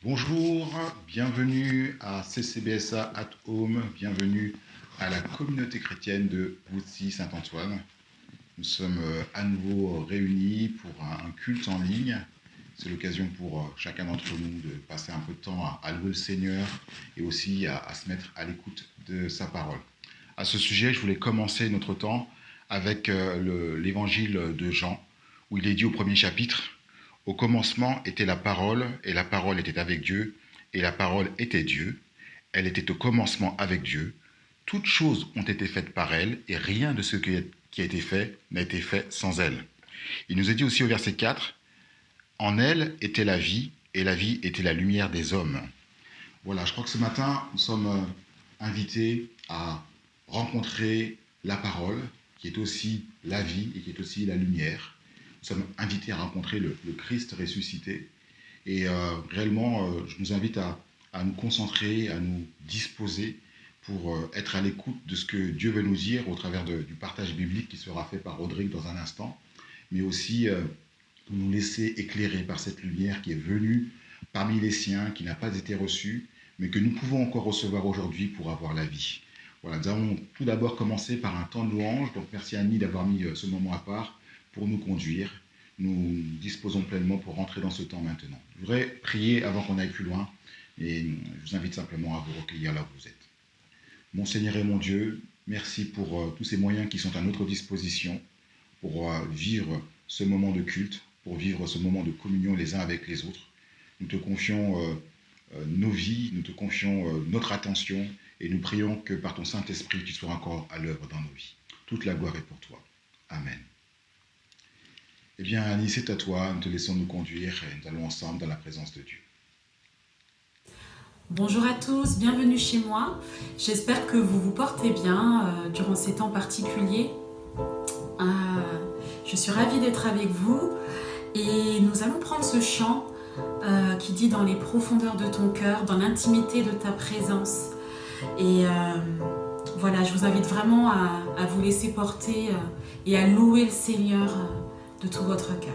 Bonjour, bienvenue à CCBSA at Home, bienvenue à la communauté chrétienne de Boussy-Saint-Antoine. Nous sommes à nouveau réunis pour un culte en ligne. C'est l'occasion pour chacun d'entre nous de passer un peu de temps à louer le Seigneur et aussi à se mettre à l'écoute de sa parole. À ce sujet, je voulais commencer notre temps avec l'évangile de Jean, où il est dit au premier chapitre: au commencement était la parole, et la parole était avec Dieu, et la parole était Dieu. Elle était au commencement avec Dieu. Toutes choses ont été faites par elle, et rien de ce qui a été fait n'a été fait sans elle. Il nous est dit aussi au verset 4, en elle était la vie, et la vie était la lumière des hommes. Voilà, je crois que ce matin, nous sommes invités à rencontrer la parole, qui est aussi la vie et qui est aussi la lumière. Nous sommes invités à rencontrer le Christ ressuscité. Et réellement, je nous invite à nous concentrer, à nous disposer pour être à l'écoute de ce que Dieu veut nous dire au travers du partage biblique qui sera fait par Rodrigue dans un instant, mais aussi pour nous laisser éclairer par cette lumière qui est venue parmi les siens, qui n'a pas été reçue, mais que nous pouvons encore recevoir aujourd'hui pour avoir la vie. Voilà, nous allons tout d'abord commencer par un temps de louange. Donc merci Annie d'avoir mis ce moment à part pour nous conduire. Nous disposons pleinement pour rentrer dans ce temps maintenant. Je voudrais prier avant qu'on aille plus loin et je vous invite simplement à vous recueillir là où vous êtes. Mon Seigneur et mon Dieu, merci pour tous ces moyens qui sont à notre disposition pour vivre ce moment de culte, pour vivre ce moment de communion les uns avec les autres. Nous te confions nos vies, nous te confions notre attention et nous prions que par ton Saint-Esprit, tu sois encore à l'œuvre dans nos vies. Toute la gloire est pour toi. Amen. Eh bien, Annie, c'est à toi, nous te laissons nous conduire et nous allons ensemble dans la présence de Dieu. Bonjour à tous, bienvenue chez moi. J'espère que vous vous portez bien durant ces temps particuliers. Je suis ravie d'être avec vous et nous allons prendre ce chant qui dit dans les profondeurs de ton cœur, dans l'intimité de ta présence. Et voilà, je vous invite vraiment à vous laisser porter et à louer le Seigneur de tout votre cœur.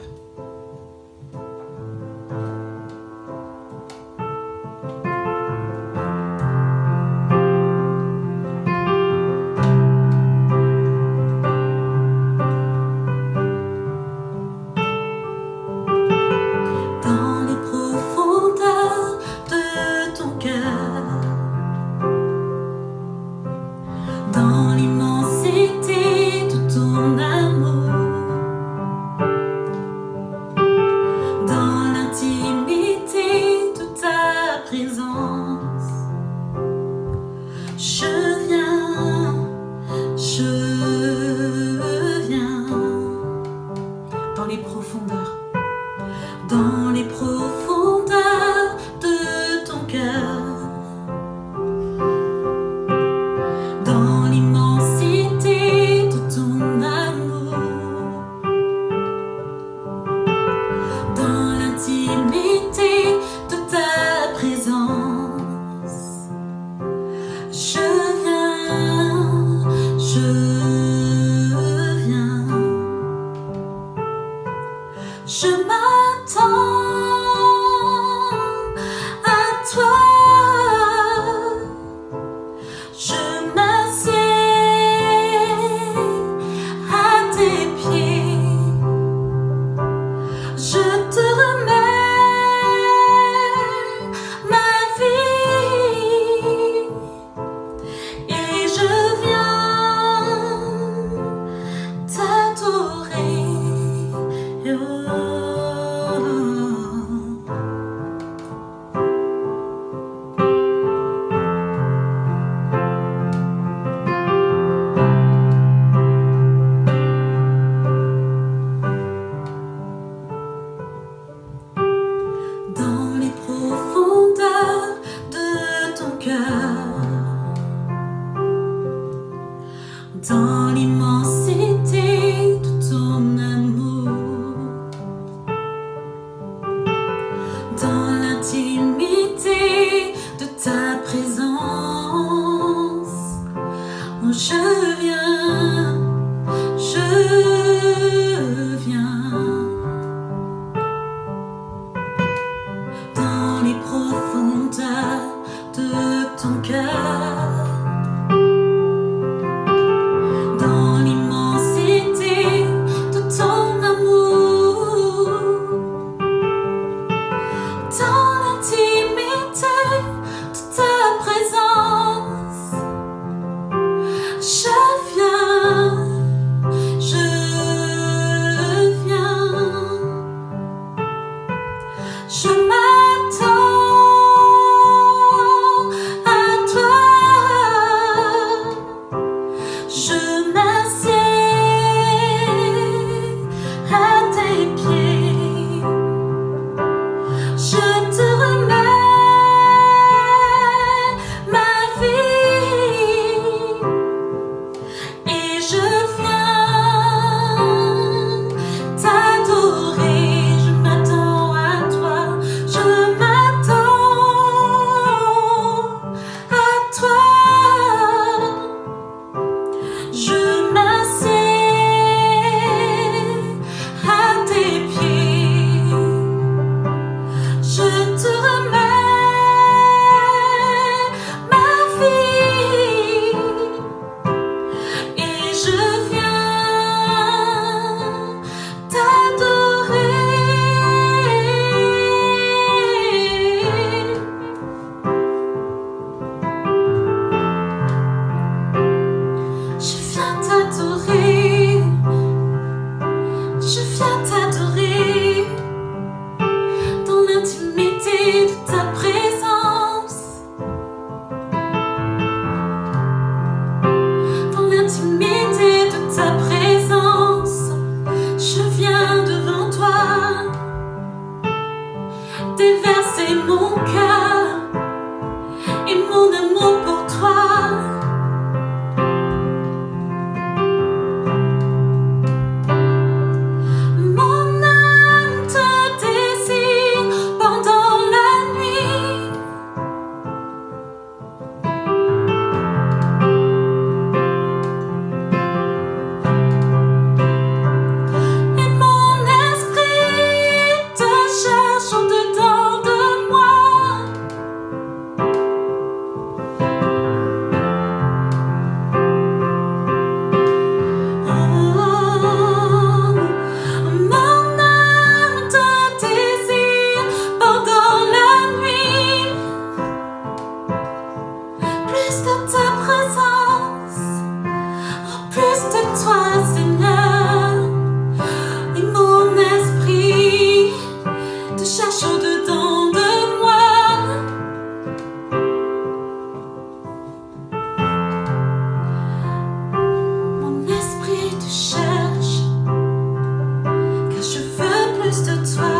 plus de toi.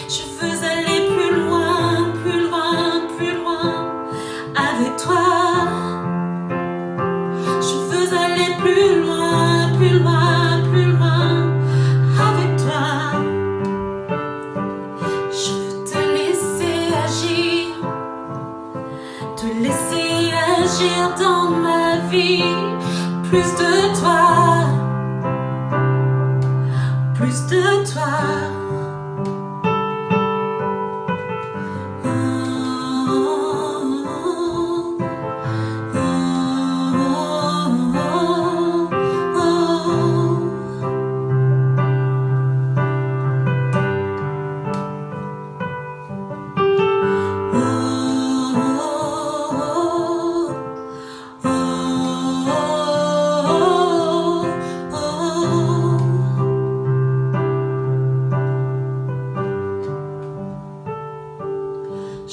Je veux aller plus loin, plus loin, plus loin avec toi. Je veux aller plus loin, plus loin, plus loin avec toi. Je veux te laisser agir dans ma vie. Plus de toi, plus de toi.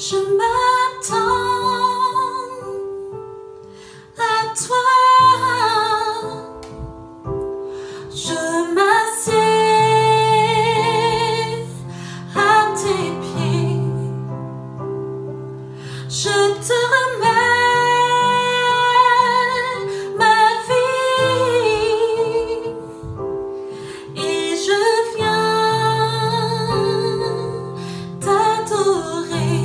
Je m'attends à toi, je m'assieds à tes pieds, je te remets ma vie et je viens t'adorer.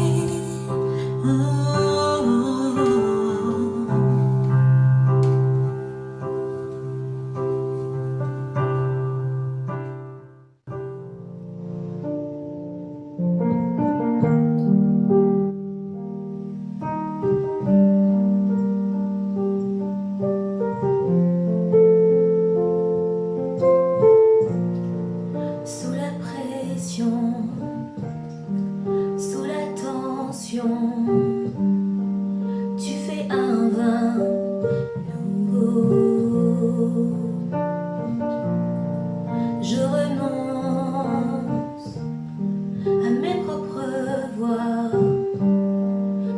Sous la pression, sous la tension, tu fais un vin nouveau. Je renonce à mes propres voies,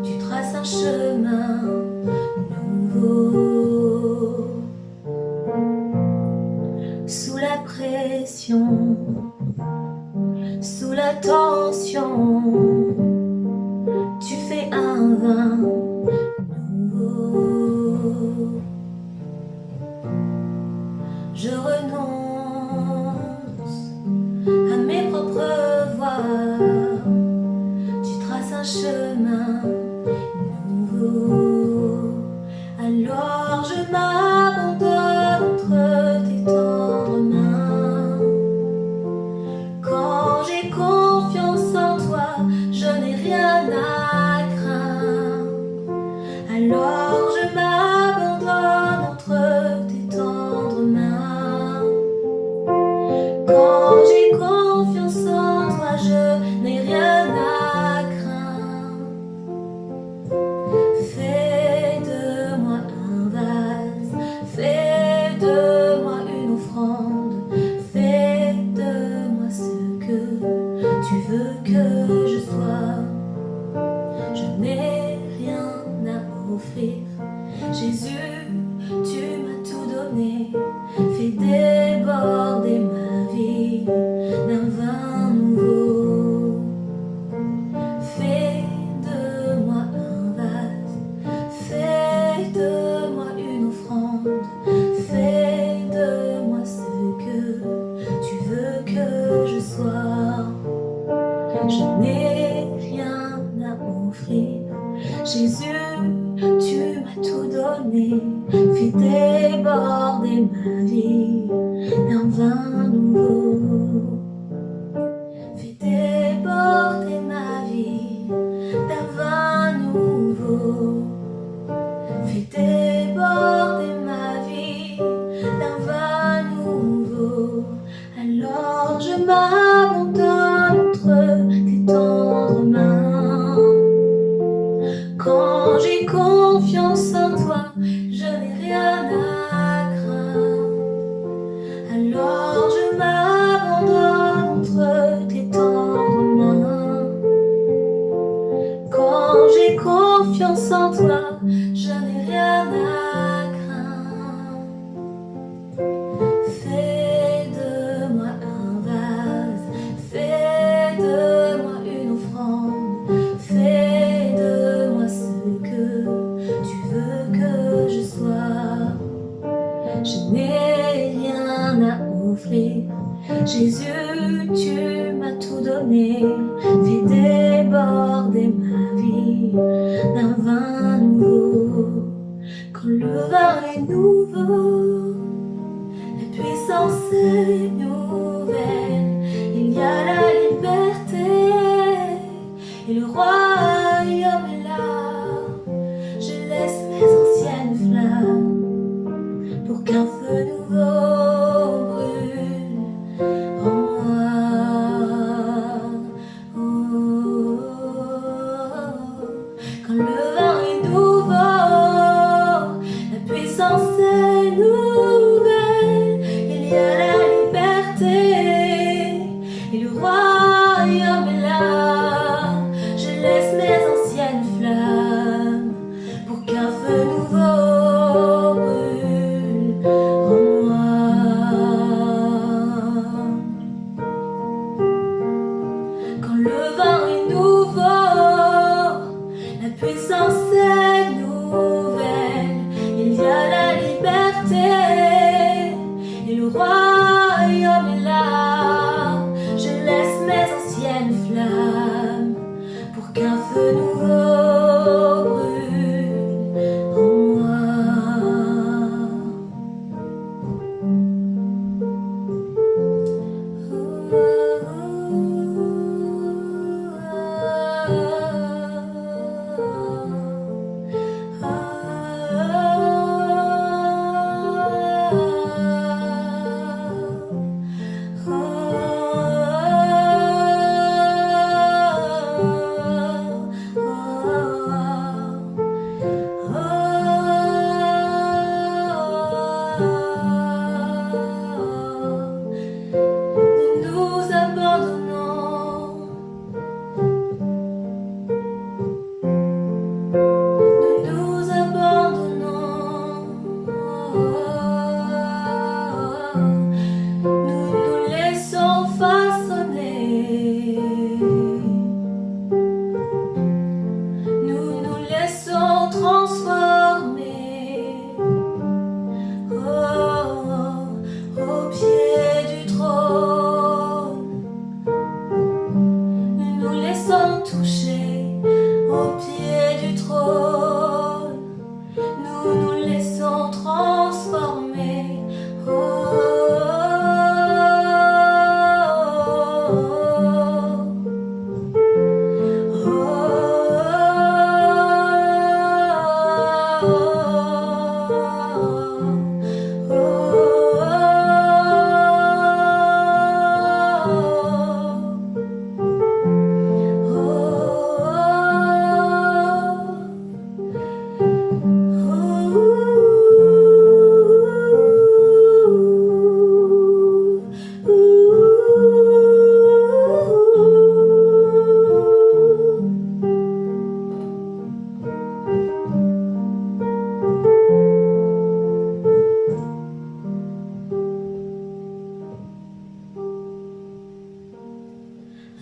tu traces un chemin nouveau. Sous la pression, sous la tension, tu fais un vin nouveau. Je renonce à mes propres voies, tu traces un chemin nouveau. Alors je m'abandonne entre tes tendres mains. Quand j'ai confiance en toi, je n'ai rien à craindre. Alors je m'abandonne entre tes tendres mains. Quand j'ai confiance en toi, je n'ai rien à craindre. Fais de moi un vase, fais de moi une offrande, fais de moi ce que tu veux que je sois. Je n'ai rien à offrir, Jésus, tu m'as tout donné. Fais déborder ma vie d'un vin nouveau. Fais de moi un vase, fais de moi une offrande, fais de moi ce que tu veux que je sois. Je n'ai rien à offrir, Jésus, tu m'as tout donné. Fais déborder ma vie d'un vin nouveau. Fais déborder ma vie d'un vin nouveau. Fais déborder ma vie d'un vin nouveau. Alors je m'abandonne entre tes tendres mains. Quand j'ai confiance en toi, je n'ai rien à craindre. Alors je m'abandonne entre tes tendres mains. Quand j'ai confiance en toi, je n'ai rien à craindre. Fais de moi un vase. Jésus, tu m'as tout donné, fais déborder ma vie d'un vin nouveau. Quand le vin est nouveau, la puissance est nouvelle, il y a la liberté et le royaume est là. Je laisse mes anciennes flammes pour qu'un feu nouveau brûle en moi. Oh, quand le vin est nouveau, la puissance est nouvelle, il y a la liberté et le royaume est là. Je laisse mes anciennes flammes pour qu'un feu nouveau brûle en moi. Quand le vin est nouveau, la puissance est nouvelle, il y a la liberté et le royaume est là. Je laisse mes anciennes flammes pour qu'un feu nouveau brûle en nous abandonnons, nous abandonnons, nous nous laissons façonner, nous nous laissons transformer. Au pied du trône, nous nous laissons toucher. Au pied du trône, nous nous laissons transformer.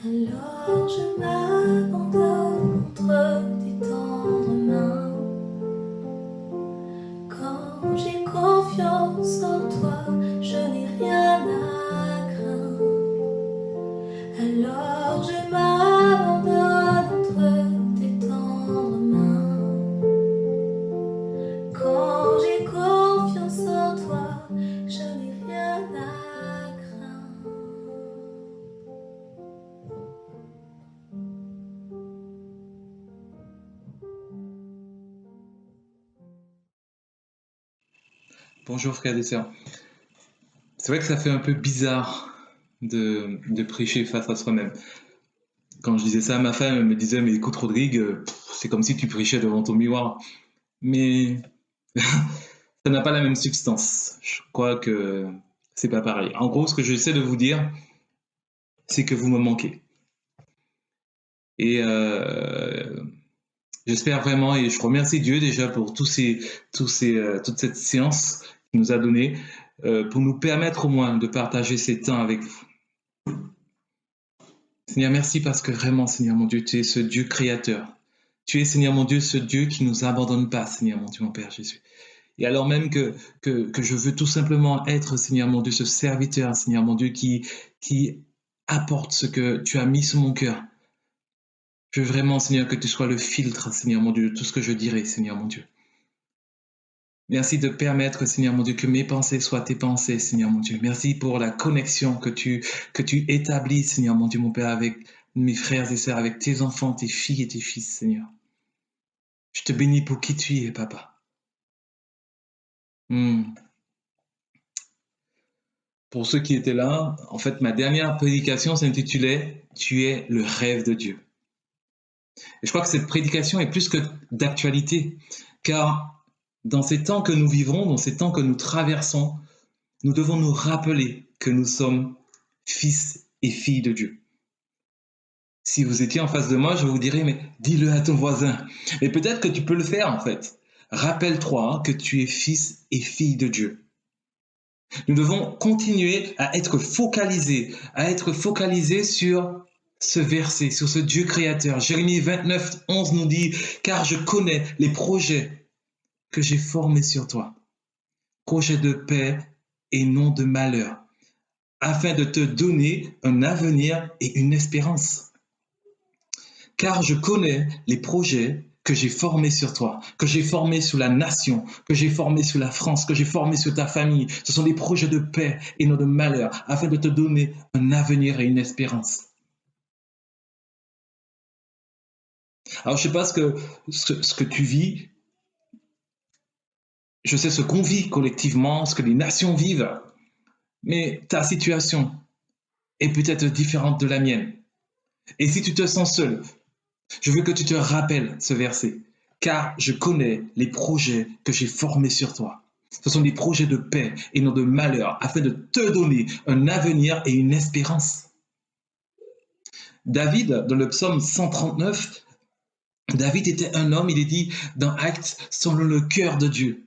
Alors je m'abandonne entre tes tendres mains. Quand j'ai confiance en toi, je n'ai rien à craindre. Alors je m'abandonne entre tes tendres mains. Quand j'ai confiance en toi, je n'ai rien à craindre. Bonjour frères et sœurs. C'est vrai que ça fait un peu bizarre de prêcher face à soi-même. Quand je disais ça à ma femme, elle me disait mais écoute Rodrigue, c'est comme si tu prêchais devant ton miroir. Mais ça n'a pas la même substance. Je crois que c'est pas pareil. En gros, ce que j'essaie de vous dire, c'est que vous me manquez. Et j'espère vraiment, et je remercie Dieu déjà pour toute cette séance qu'il nous a donnée, pour nous permettre au moins de partager ces temps avec vous. Seigneur, merci parce que vraiment, Seigneur mon Dieu, tu es ce Dieu créateur. Tu es, Seigneur mon Dieu, ce Dieu qui ne nous abandonne pas, Seigneur mon Dieu, mon Père Jésus. Et alors même que je veux tout simplement être, Seigneur mon Dieu, ce serviteur, Seigneur mon Dieu, qui apporte ce que tu as mis sur mon cœur. Je veux vraiment, Seigneur, que tu sois le filtre, Seigneur mon Dieu, de tout ce que je dirai, Seigneur mon Dieu. Merci de permettre, Seigneur mon Dieu, que mes pensées soient tes pensées, Seigneur mon Dieu. Merci pour la connexion que tu établis, Seigneur mon Dieu, mon Père, avec mes frères et sœurs, avec tes enfants, tes filles et tes fils, Seigneur. Je te bénis pour qui tu es, Papa. Pour ceux qui étaient là, en fait, ma dernière prédication s'intitulait « Tu es le rêve de Dieu ». Et je crois que cette prédication est plus que d'actualité, car dans ces temps que nous vivons, dans ces temps que nous traversons, nous devons nous rappeler que nous sommes fils et filles de Dieu. Si vous étiez en face de moi, je vous dirais, mais dis-le à ton voisin. Et peut-être que tu peux le faire, en fait. Rappelle-toi que tu es fils et fille de Dieu. Nous devons continuer à être focalisés sur ce verset, sur ce Dieu créateur. Jérémie 29, 11 nous dit « Car je connais les projets que j'ai formés sur toi, projets de paix et non de malheur, afin de te donner un avenir et une espérance. Car je connais les projets que j'ai formés sur toi, que j'ai formés sur la nation, que j'ai formés sur la France, que j'ai formés sur ta famille. Ce sont des projets de paix et non de malheur, afin de te donner un avenir et une espérance. » Alors, je ne sais pas ce que tu vis. Je sais ce qu'on vit collectivement, ce que les nations vivent. Mais ta situation est peut-être différente de la mienne. Et si tu te sens seul, je veux que tu te rappelles ce verset. Car je connais les projets que j'ai formés sur toi. Ce sont des projets de paix et non de malheur, afin de te donner un avenir et une espérance. David, dans le psaume 139, David était un homme, il est dit dans Actes, selon le cœur de Dieu.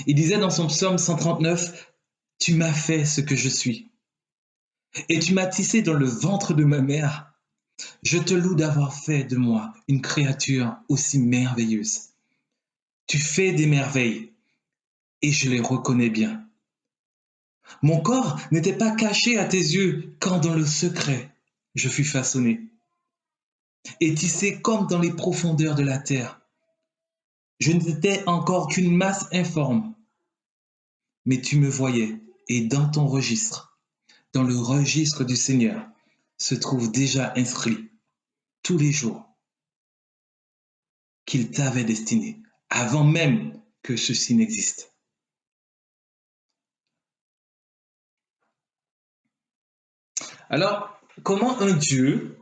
Il disait dans son psaume 139, « Tu m'as fait ce que je suis, et tu m'as tissé dans le ventre de ma mère. Je te loue d'avoir fait de moi une créature aussi merveilleuse. Tu fais des merveilles, et je les reconnais bien. Mon corps n'était pas caché à tes yeux quand dans le secret je fus façonné et tissé comme dans les profondeurs de la terre. Je n'étais encore qu'une masse informe, mais tu me voyais, et dans ton registre, dans le registre du Seigneur, se trouve déjà inscrit tous les jours qu'il t'avait destiné, avant même que ceci n'existe. » Alors, comment un Dieu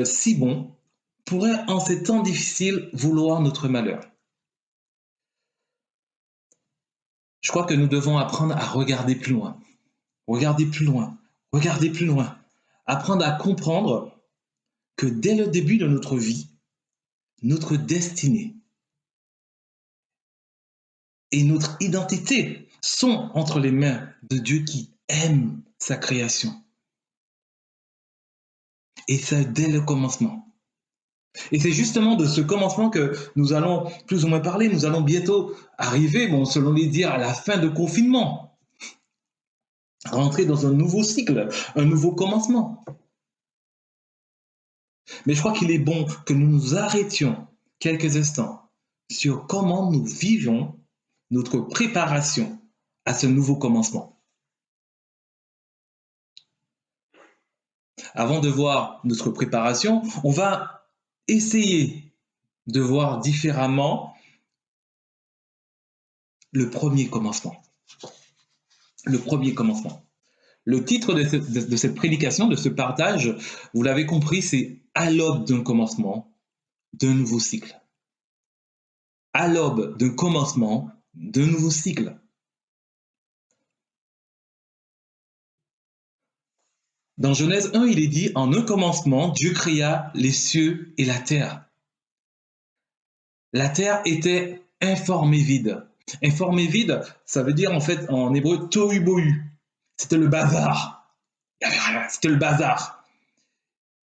si bon pourrait, en ces temps difficiles, vouloir notre malheur? Je crois que nous devons apprendre à regarder plus loin, apprendre à comprendre que dès le début de notre vie, notre destinée et notre identité sont entre les mains de Dieu qui aime sa création. Et ça dès le commencement. Et c'est justement de ce commencement que nous allons plus ou moins parler. Nous allons bientôt arriver, selon les dires, à la fin de confinement. Rentrer dans un nouveau cycle, un nouveau commencement. Mais je crois qu'il est bon que nous nous arrêtions quelques instants sur comment nous vivons notre préparation à ce nouveau commencement. Avant de voir notre préparation, on va essayer de voir différemment le premier commencement. Le premier commencement. Le titre de cette prédication, de ce partage, vous l'avez compris, c'est « À l'aube d'un commencement, d'un nouveau cycle ». À l'aube d'un commencement, d'un nouveau cycle. Dans Genèse 1, il est dit « En un commencement, Dieu créa les cieux et la terre ». La terre était informe et vide. Informe et vide, ça veut dire en fait en hébreu « tohu bohu ». C'était le bazar. Il n'y avait rien, c'était le bazar.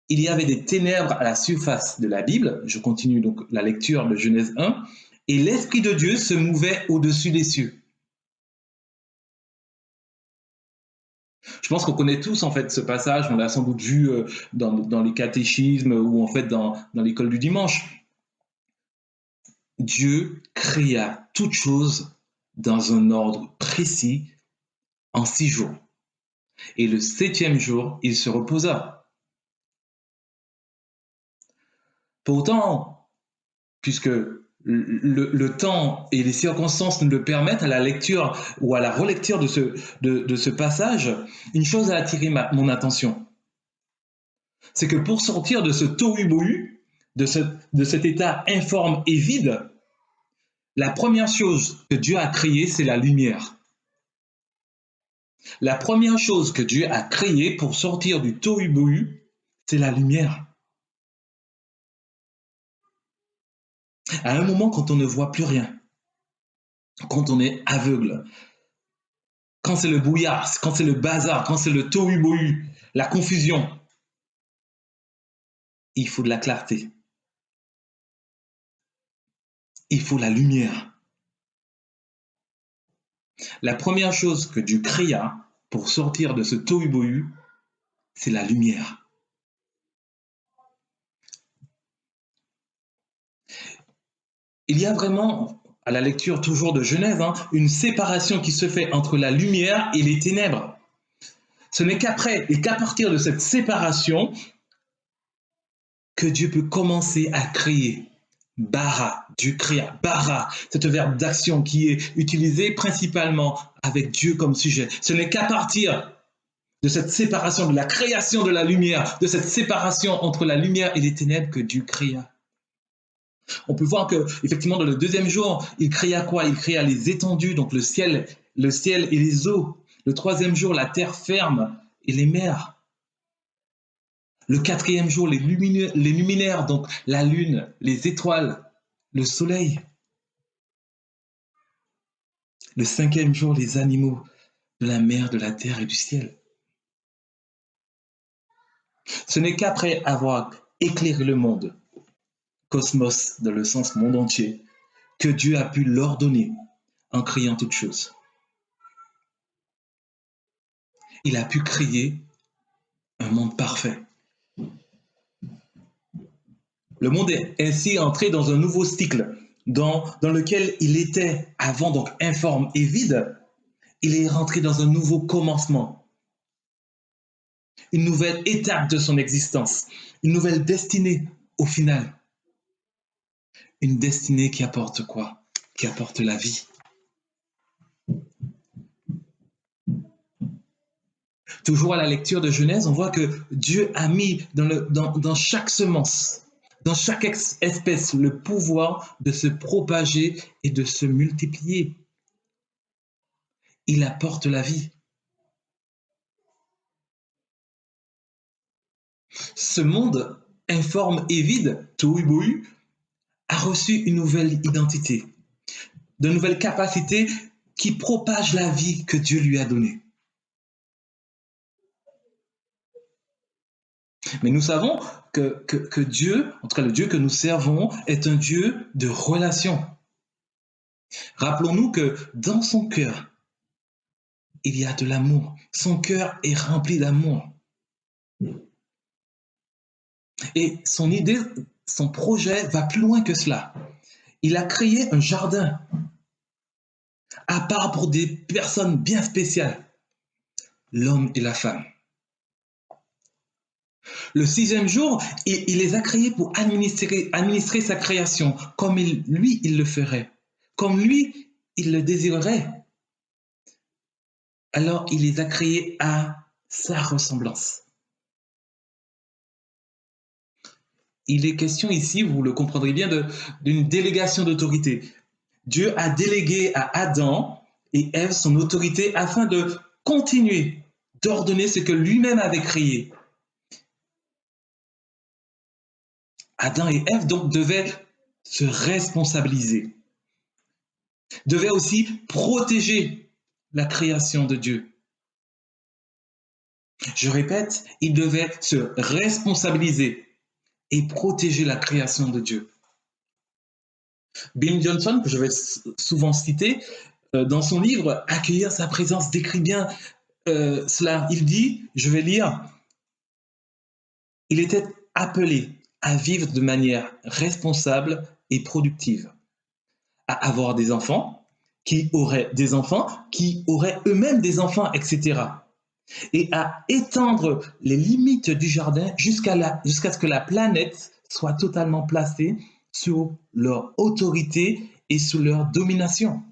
Il y avait des ténèbres à la surface de la Bible. Je continue donc la lecture de Genèse 1. et l'Esprit de Dieu se mouvait au-dessus des cieux. Je pense qu'on connaît tous en fait ce passage, on l'a sans doute vu dans les catéchismes ou en fait dans l'école du dimanche. Dieu créa toutes choses dans un ordre précis en 6 jours. Et le 7e jour, il se reposa. Pourtant, puisque le temps et les circonstances nous le permettent, à la lecture ou à la relecture de ce passage, une chose a attiré mon attention. C'est que pour sortir de ce tohu-bohu, de cet état informe et vide, la première chose que Dieu a créée, c'est la lumière. La première chose que Dieu a créée pour sortir du tohu-bohu, c'est la lumière. À un moment, quand on ne voit plus rien, quand on est aveugle, quand c'est le brouillard, quand c'est le bazar, quand c'est le tohu-bohu, la confusion, il faut de la clarté. Il faut la lumière. La première chose que Dieu créa pour sortir de ce tohu-bohu, c'est la lumière. Il y a vraiment, à la lecture toujours de Genèse, une séparation qui se fait entre la lumière et les ténèbres. Ce n'est qu'après et qu'à partir de cette séparation que Dieu peut commencer à créer. Bara, Dieu créa. Bara, c'est un verbe d'action qui est utilisé principalement avec Dieu comme sujet. Ce n'est qu'à partir de cette séparation, de la création de la lumière, de cette séparation entre la lumière et les ténèbres que Dieu créa. On peut voir que, effectivement, dans le 2e jour, il créa quoi? Il créa les étendues, donc le ciel et les eaux. Le 3e jour, la terre ferme et les mers. Le 4e jour, les luminaires, donc la lune, les étoiles, le soleil. Le 5e jour, les animaux de la mer, de la terre et du ciel. Ce n'est qu'après avoir éclairé le monde, cosmos dans le sens monde entier, que Dieu a pu l'ordonner en créant toutes choses. Il a pu créer un monde parfait. Le monde est ainsi entré dans un nouveau cycle dans lequel il était avant donc informe et vide. Il est rentré dans un nouveau commencement, une nouvelle étape de son existence, une nouvelle destinée au final. Une destinée qui apporte quoi? Qui apporte la vie. Toujours à la lecture de Genèse, on voit que Dieu a mis dans chaque semence, dans chaque espèce, le pouvoir de se propager et de se multiplier. Il apporte la vie. Ce monde informe et vide, tohu-bohu, a reçu une nouvelle identité, de nouvelles capacités qui propagent la vie que Dieu lui a donnée. Mais nous savons que Dieu, en tout cas le Dieu que nous servons, est un Dieu de relation. Rappelons-nous que dans son cœur, il y a de l'amour. Son cœur est rempli d'amour. Et son idée, son projet va plus loin que cela. Il a créé un jardin à part pour des personnes bien spéciales, l'homme et la femme. Le 6e jour, il les a créés pour administrer sa création comme lui, il le ferait, comme lui, il le désirerait. Alors, il les a créés à sa ressemblance. Il est question ici, vous le comprendrez bien, d'une délégation d'autorité. Dieu a délégué à Adam et Ève son autorité afin de continuer d'ordonner ce que lui-même avait créé. Adam et Ève donc devaient se responsabiliser, devaient aussi protéger la création de Dieu. Je répète, ils devaient se responsabiliser et protéger la création de Dieu. Bill Johnson, que je vais souvent citer, dans son livre Accueillir sa présence décrit bien cela. Il dit, je vais lire, il était appelé à vivre de manière responsable et productive, à avoir des enfants, qui auraient des enfants, qui auraient eux-mêmes des enfants, etc. Et à étendre les limites du jardin jusqu'à ce que la planète soit totalement placée sous leur autorité et sous leur domination.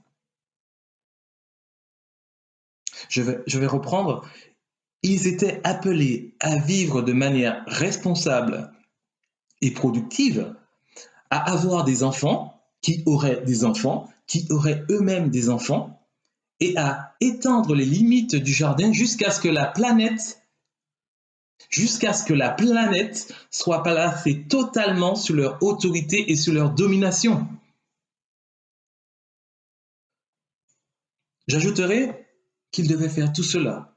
Je vais reprendre. Ils étaient appelés à vivre de manière responsable et productive, à avoir des enfants, qui auraient des enfants, qui auraient eux-mêmes des enfants, et à étendre les limites du jardin jusqu'à ce que la planète soit placée totalement sous leur autorité et sous leur domination. J'ajouterai qu'ils devaient faire tout cela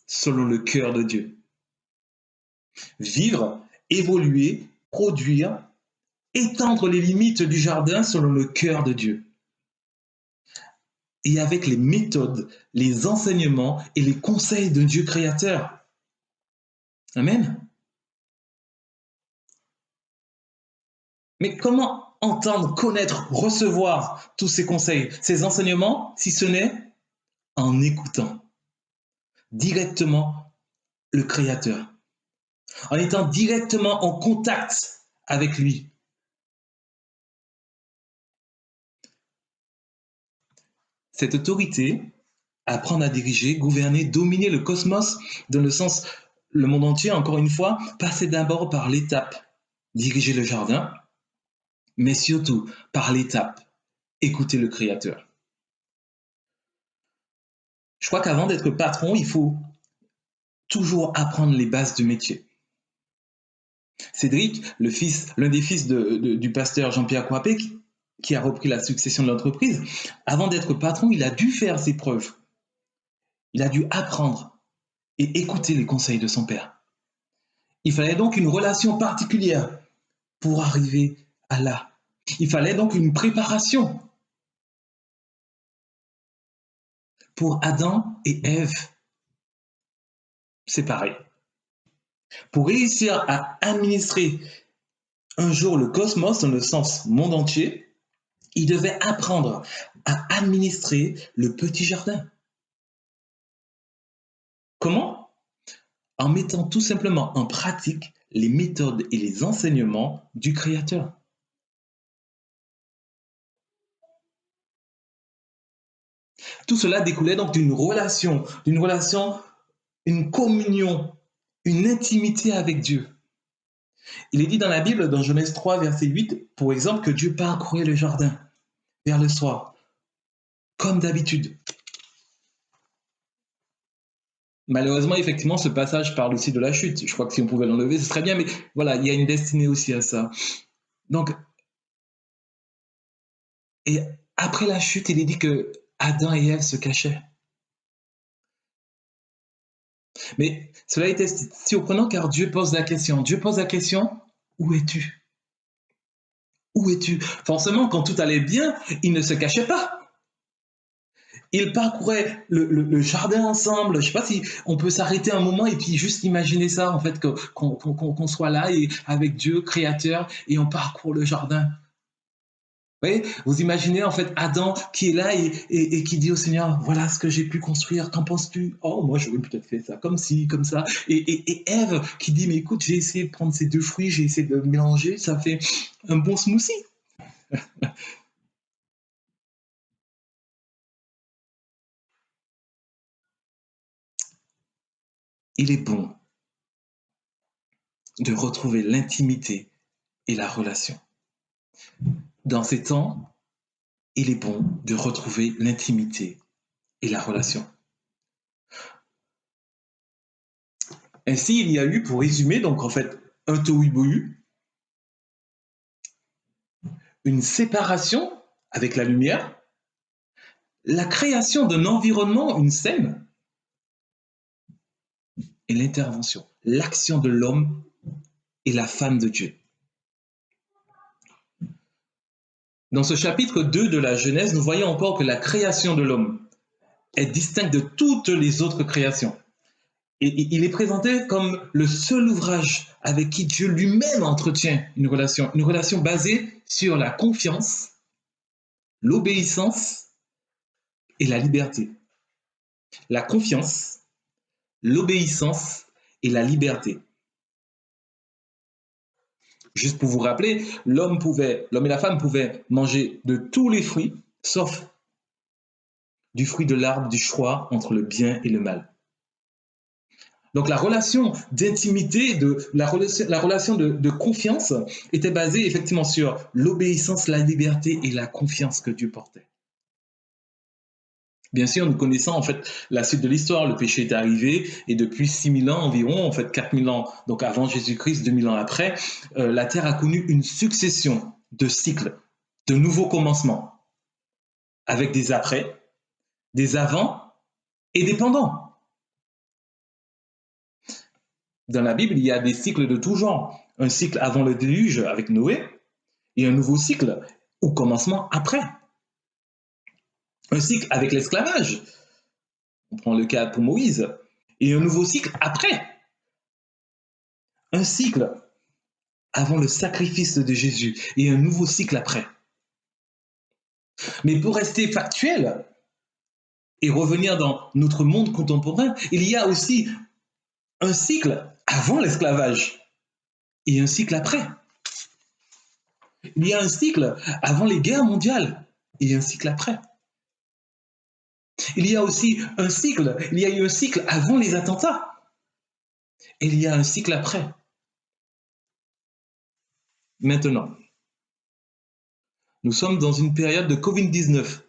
selon le cœur de Dieu. Vivre, évoluer, produire, étendre les limites du jardin selon le cœur de Dieu. Et avec les méthodes, les enseignements et les conseils d'un Dieu créateur. Amen. Mais comment entendre, connaître, recevoir tous ces conseils, ces enseignements, si ce n'est en écoutant directement le Créateur, en étant directement en contact avec lui. Cette autorité, apprendre à diriger, gouverner, dominer le cosmos, dans le sens, le monde entier, encore une fois, passer d'abord par l'étape, diriger le jardin, mais surtout par l'étape, écouter le Créateur. Je crois qu'avant d'être patron, il faut toujours apprendre les bases du métier. Cédric, l'un des fils du pasteur Jean-Pierre Coipé, qui a repris la succession de l'entreprise, avant d'être patron, il a dû faire ses preuves. Il a dû apprendre et écouter les conseils de son père. Il fallait donc une relation particulière pour arriver à là. Il fallait donc une préparation. Pour Adam et Ève, c'est pareil. Pour réussir à administrer un jour le cosmos dans le sens monde entier, il devait apprendre à administrer le petit jardin. Comment? En mettant tout simplement en pratique les méthodes et les enseignements du Créateur. Tout cela découlait donc d'une relation, une communion, une intimité avec Dieu. Il est dit dans la Bible, dans Genèse 3, verset 8, pour exemple, que Dieu parcourait le jardin vers le soir, comme d'habitude. Malheureusement, effectivement, ce passage parle aussi de la chute. Je crois que si on pouvait l'enlever, ce serait bien, mais voilà, il y a une destinée aussi à ça. Donc, et après la chute, il est dit que Adam et Ève se cachaient. Mais cela était surprenant car Dieu pose la question. Dieu pose la question, où es-tu? Où es-tu? Forcément, quand tout allait bien, il ne se cachait pas. Ils parcouraient le jardin ensemble. Je ne sais pas si on peut s'arrêter un moment et puis juste imaginer ça, en fait, qu'on soit là et avec Dieu, créateur, et on parcourt le jardin. Vous voyez, vous imaginez en fait Adam qui est là et qui dit au Seigneur, voilà ce que j'ai pu construire, qu'en penses-tu? Oh, moi j'aurais peut-être fait ça, comme ci, comme ça. Et Ève qui dit, mais écoute, j'ai essayé de prendre ces deux fruits, j'ai essayé de mélanger, ça fait un bon smoothie. Il est bon de retrouver l'intimité et la relation. Dans ces temps, il est bon de retrouver l'intimité et la relation. Ainsi, il y a eu, pour résumer, donc en fait, un tohu-bohu, une séparation avec la lumière, la création d'un environnement, une scène, et l'intervention, l'action de l'homme et la femme de Dieu. Dans ce chapitre 2 de la Genèse, nous voyons encore que la création de l'homme est distincte de toutes les autres créations. Et il est présenté comme le seul ouvrage avec qui Dieu lui-même entretient une relation basée sur la confiance, l'obéissance et la liberté. La confiance, l'obéissance et la liberté. Juste pour vous rappeler, l'homme et la femme pouvaient manger de tous les fruits, sauf du fruit de l'arbre du choix entre le bien et le mal. Donc la relation d'intimité, la relation de confiance était basée effectivement sur l'obéissance, la liberté et la confiance que Dieu portait. Bien sûr, nous connaissons en fait la suite de l'histoire. Le péché est arrivé et depuis 6000 ans environ, en fait 4000 ans, donc avant Jésus-Christ, 2000 ans après, la Terre a connu une succession de cycles, de nouveaux commencements, avec des après, des avant et des pendant. Dans la Bible, il y a des cycles de tout genre. Un cycle avant le déluge avec Noé et un nouveau cycle au commencement après. Un cycle avec l'esclavage. On prend le cas pour Moïse. Et un nouveau cycle après. Un cycle avant le sacrifice de Jésus et un nouveau cycle après. Mais pour rester factuel et revenir dans notre monde contemporain, il y a aussi un cycle avant l'esclavage et un cycle après. Il y a un cycle avant les guerres mondiales et un cycle après. Il y a aussi un cycle, il y a eu un cycle avant les attentats et il y a un cycle après. Maintenant, nous sommes dans une période de Covid-19.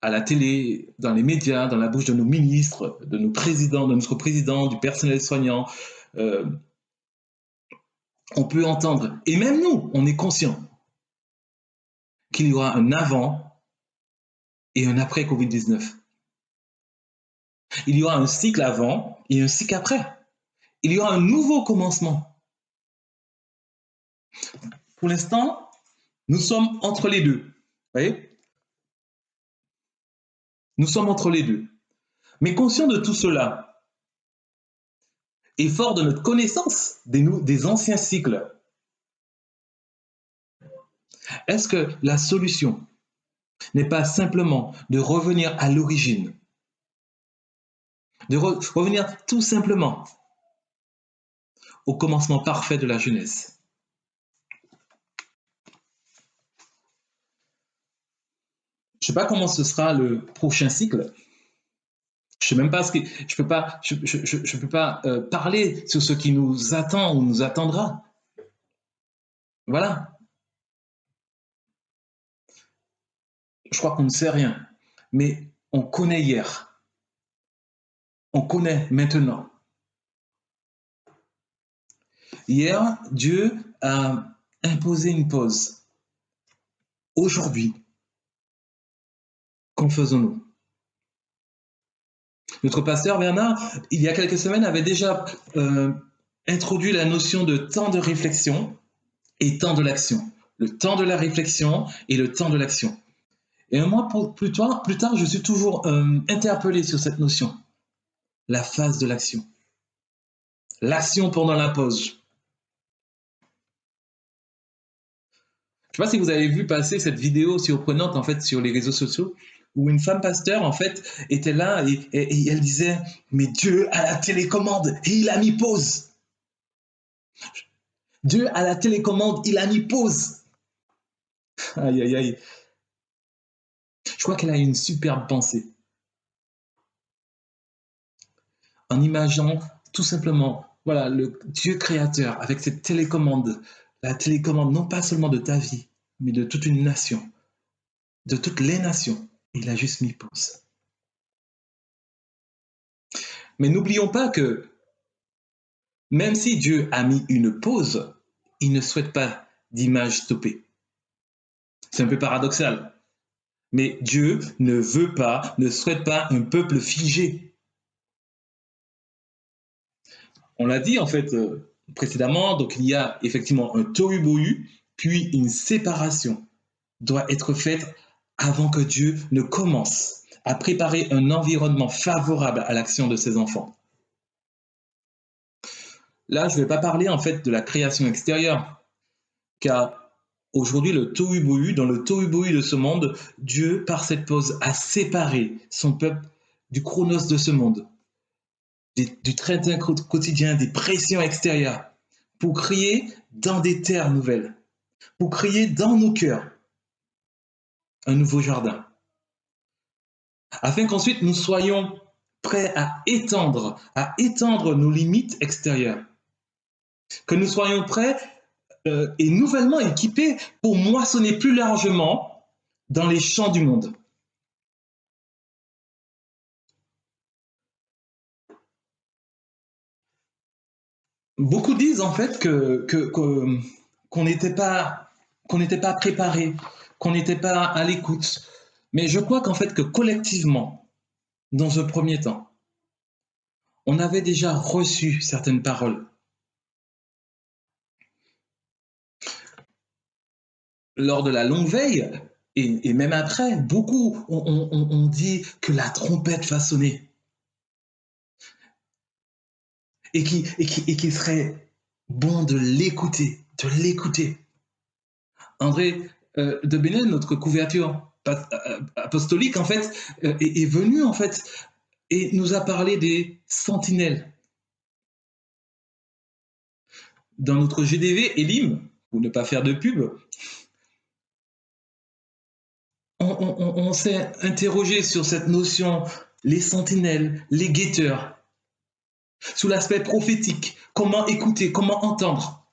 À la télé, dans les médias, dans la bouche de nos ministres, de nos présidents, de notre président, du personnel soignant, on peut entendre, et même nous, on est conscient qu'il y aura un avant et un après Covid-19. Il y aura un cycle avant et un cycle après. Il y aura un nouveau commencement. Pour l'instant, nous sommes entre les deux. Vous voyez ? Nous sommes entre les deux. Mais conscients de tout cela, et fort de notre connaissance des anciens cycles, est-ce que la solution n'est pas simplement de revenir à l'origine, de revenir tout simplement au commencement parfait de la Genèse? Je ne sais pas comment ce sera le prochain cycle. Je sais même pas ce que je peux pas parler sur ce qui nous attend ou nous attendra. Voilà. Je crois qu'on ne sait rien, mais on connaît hier. On connaît maintenant. Hier, Dieu a imposé une pause. Aujourd'hui, qu'en faisons-nous? Notre pasteur Bernard, il y a quelques semaines, avait déjà introduit la notion de temps de réflexion et temps de l'action. Le temps de la réflexion et le temps de l'action. Et un mois plus tard, je suis toujours interpellé sur cette notion. La phase de l'action. L'action pendant la pause. Je ne sais pas si vous avez vu passer cette vidéo surprenante en fait sur les réseaux sociaux où une femme pasteur en fait était là et elle disait « Mais Dieu a la télécommande et il a mis pause. » Dieu a la télécommande, il a mis pause. Aïe, aïe, aïe. Je crois qu'elle a une superbe pensée. En imaginant tout simplement, voilà, le Dieu créateur avec cette télécommande, la télécommande non pas seulement de ta vie, mais de toute une nation, de toutes les nations. Il a juste mis pause. Mais n'oublions pas que même si Dieu a mis une pause, il ne souhaite pas d'image stoppée. C'est un peu paradoxal. Mais Dieu ne souhaite pas un peuple figé. On l'a dit en fait précédemment, donc il y a effectivement un tohu-bohu, puis une séparation doit être faite avant que Dieu ne commence à préparer un environnement favorable à l'action de ses enfants. Là, je ne vais pas parler en fait de la création extérieure, car aujourd'hui, dans le tohu-bohu de ce monde, Dieu, par cette pause, a séparé son peuple du chronos de ce monde, du train quotidien, des pressions extérieures, pour créer dans des terres nouvelles, pour créer dans nos cœurs un nouveau jardin, afin qu'ensuite nous soyons prêts à étendre nos limites extérieures, que nous soyons prêts et nouvellement équipés pour moissonner plus largement dans les champs du monde. Beaucoup disent en fait qu'on n'était pas préparé, qu'on n'était pas à l'écoute. Mais je crois qu'en fait que collectivement, dans un premier temps, on avait déjà reçu certaines paroles. Lors de la longue veille, et même après, beaucoup ont dit que la trompette va sonner. Et qu'il serait bon de l'écouter. André de Benen, notre couverture apostolique, en fait, est venu, en fait, et nous a parlé des sentinelles. Dans notre GDV Elim, pour ne pas faire de pub, on s'est interrogé sur cette notion, les sentinelles, les guetteurs, sous l'aspect prophétique, comment écouter, comment entendre.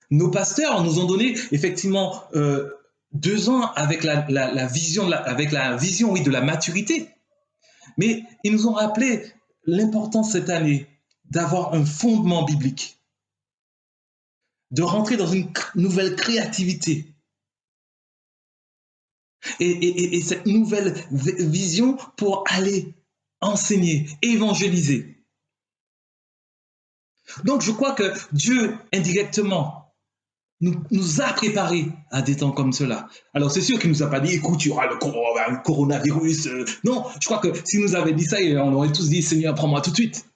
Nos pasteurs nous ont donné effectivement 2 ans avec la vision, oui, de la maturité. Mais ils nous ont rappelé l'importance cette année d'avoir un fondement biblique, de rentrer dans une nouvelle créativité. Et cette nouvelle vision pour aller enseigner, évangéliser. Donc je crois que Dieu, indirectement, nous a préparés à des temps comme cela. Alors c'est sûr qu'il ne nous a pas dit, écoute, il y aura le coronavirus. Non, je crois que s'il nous avait dit ça, on aurait tous dit, Seigneur, prends-moi tout de suite.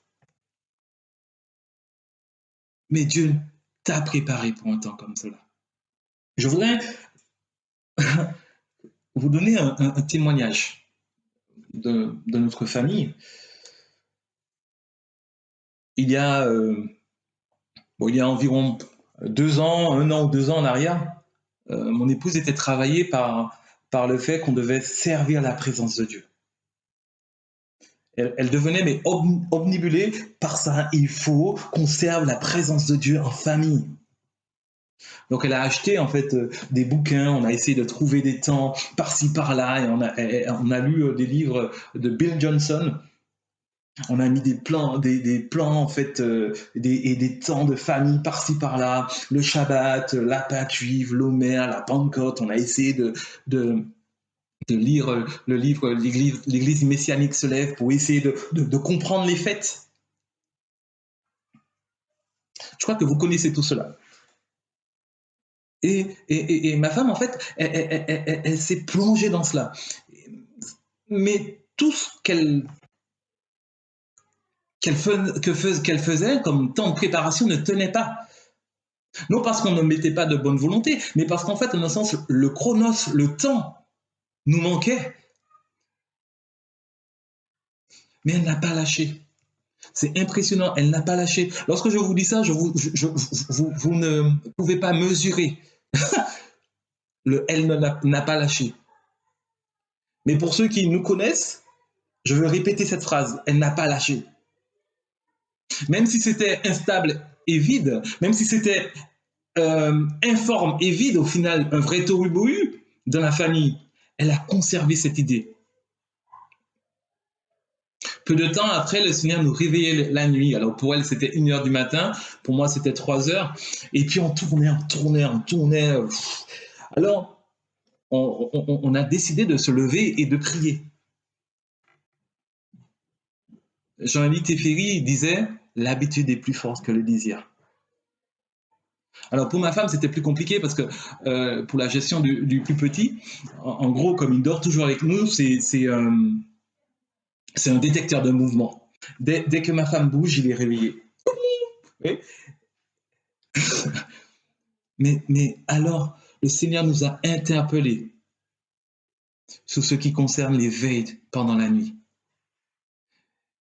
Mais Dieu t'a préparé pour un temps comme cela. Je voudrais vous donner un témoignage de notre famille. Il y a environ 2 ans, 1 an ou 2 ans en arrière, mon épouse était travaillée par le fait qu'on devait servir la présence de Dieu. Elle devenait mais omnibulée par ça. Il faut qu'on serve la présence de Dieu en famille. Donc elle a acheté en fait des bouquins, on a essayé de trouver des temps par-ci par-là, et on a lu des livres de Bill Johnson. On a mis des plans en fait, des temps de famille par-ci par-là, le Shabbat, la Pâque juive, l'Omer, la Pentecôte. On a essayé de lire le livre L'Église messianique se lève pour essayer de comprendre les fêtes. Je crois que vous connaissez tout cela. Et ma femme, en fait, elle s'est plongée dans cela. Mais tout ce qu'elle faisait comme temps de préparation ne tenait pas. Non parce qu'on ne mettait pas de bonne volonté, mais parce qu'en fait, en un sens, le chronos, le temps, nous manquait. Mais elle n'a pas lâché. C'est impressionnant, elle n'a pas lâché. Lorsque je vous dis ça, vous ne pouvez pas mesurer. Elle n'a pas lâché. Mais pour ceux qui nous connaissent, je veux répéter cette phrase, elle n'a pas lâché. Même si c'était instable et vide, même si c'était informe et vide, au final, un vrai tohu-bohu dans la famille, elle a conservé cette idée. Peu de temps après, le Seigneur nous réveillait la nuit. Alors pour elle, c'était 1h du matin. Pour moi, c'était 3h. Et puis on tournait. Alors, on a décidé de se lever et de prier. Jean-Élie Teferi disait « L'habitude est plus forte que le désir ». Alors pour ma femme, c'était plus compliqué parce que pour la gestion du plus petit, en gros, comme il dort toujours avec nous, c'est un détecteur de mouvement. Dès que ma femme bouge, il est réveillé. Oui. Mais alors, le Seigneur nous a interpellés sur ce qui concerne les veilles pendant la nuit.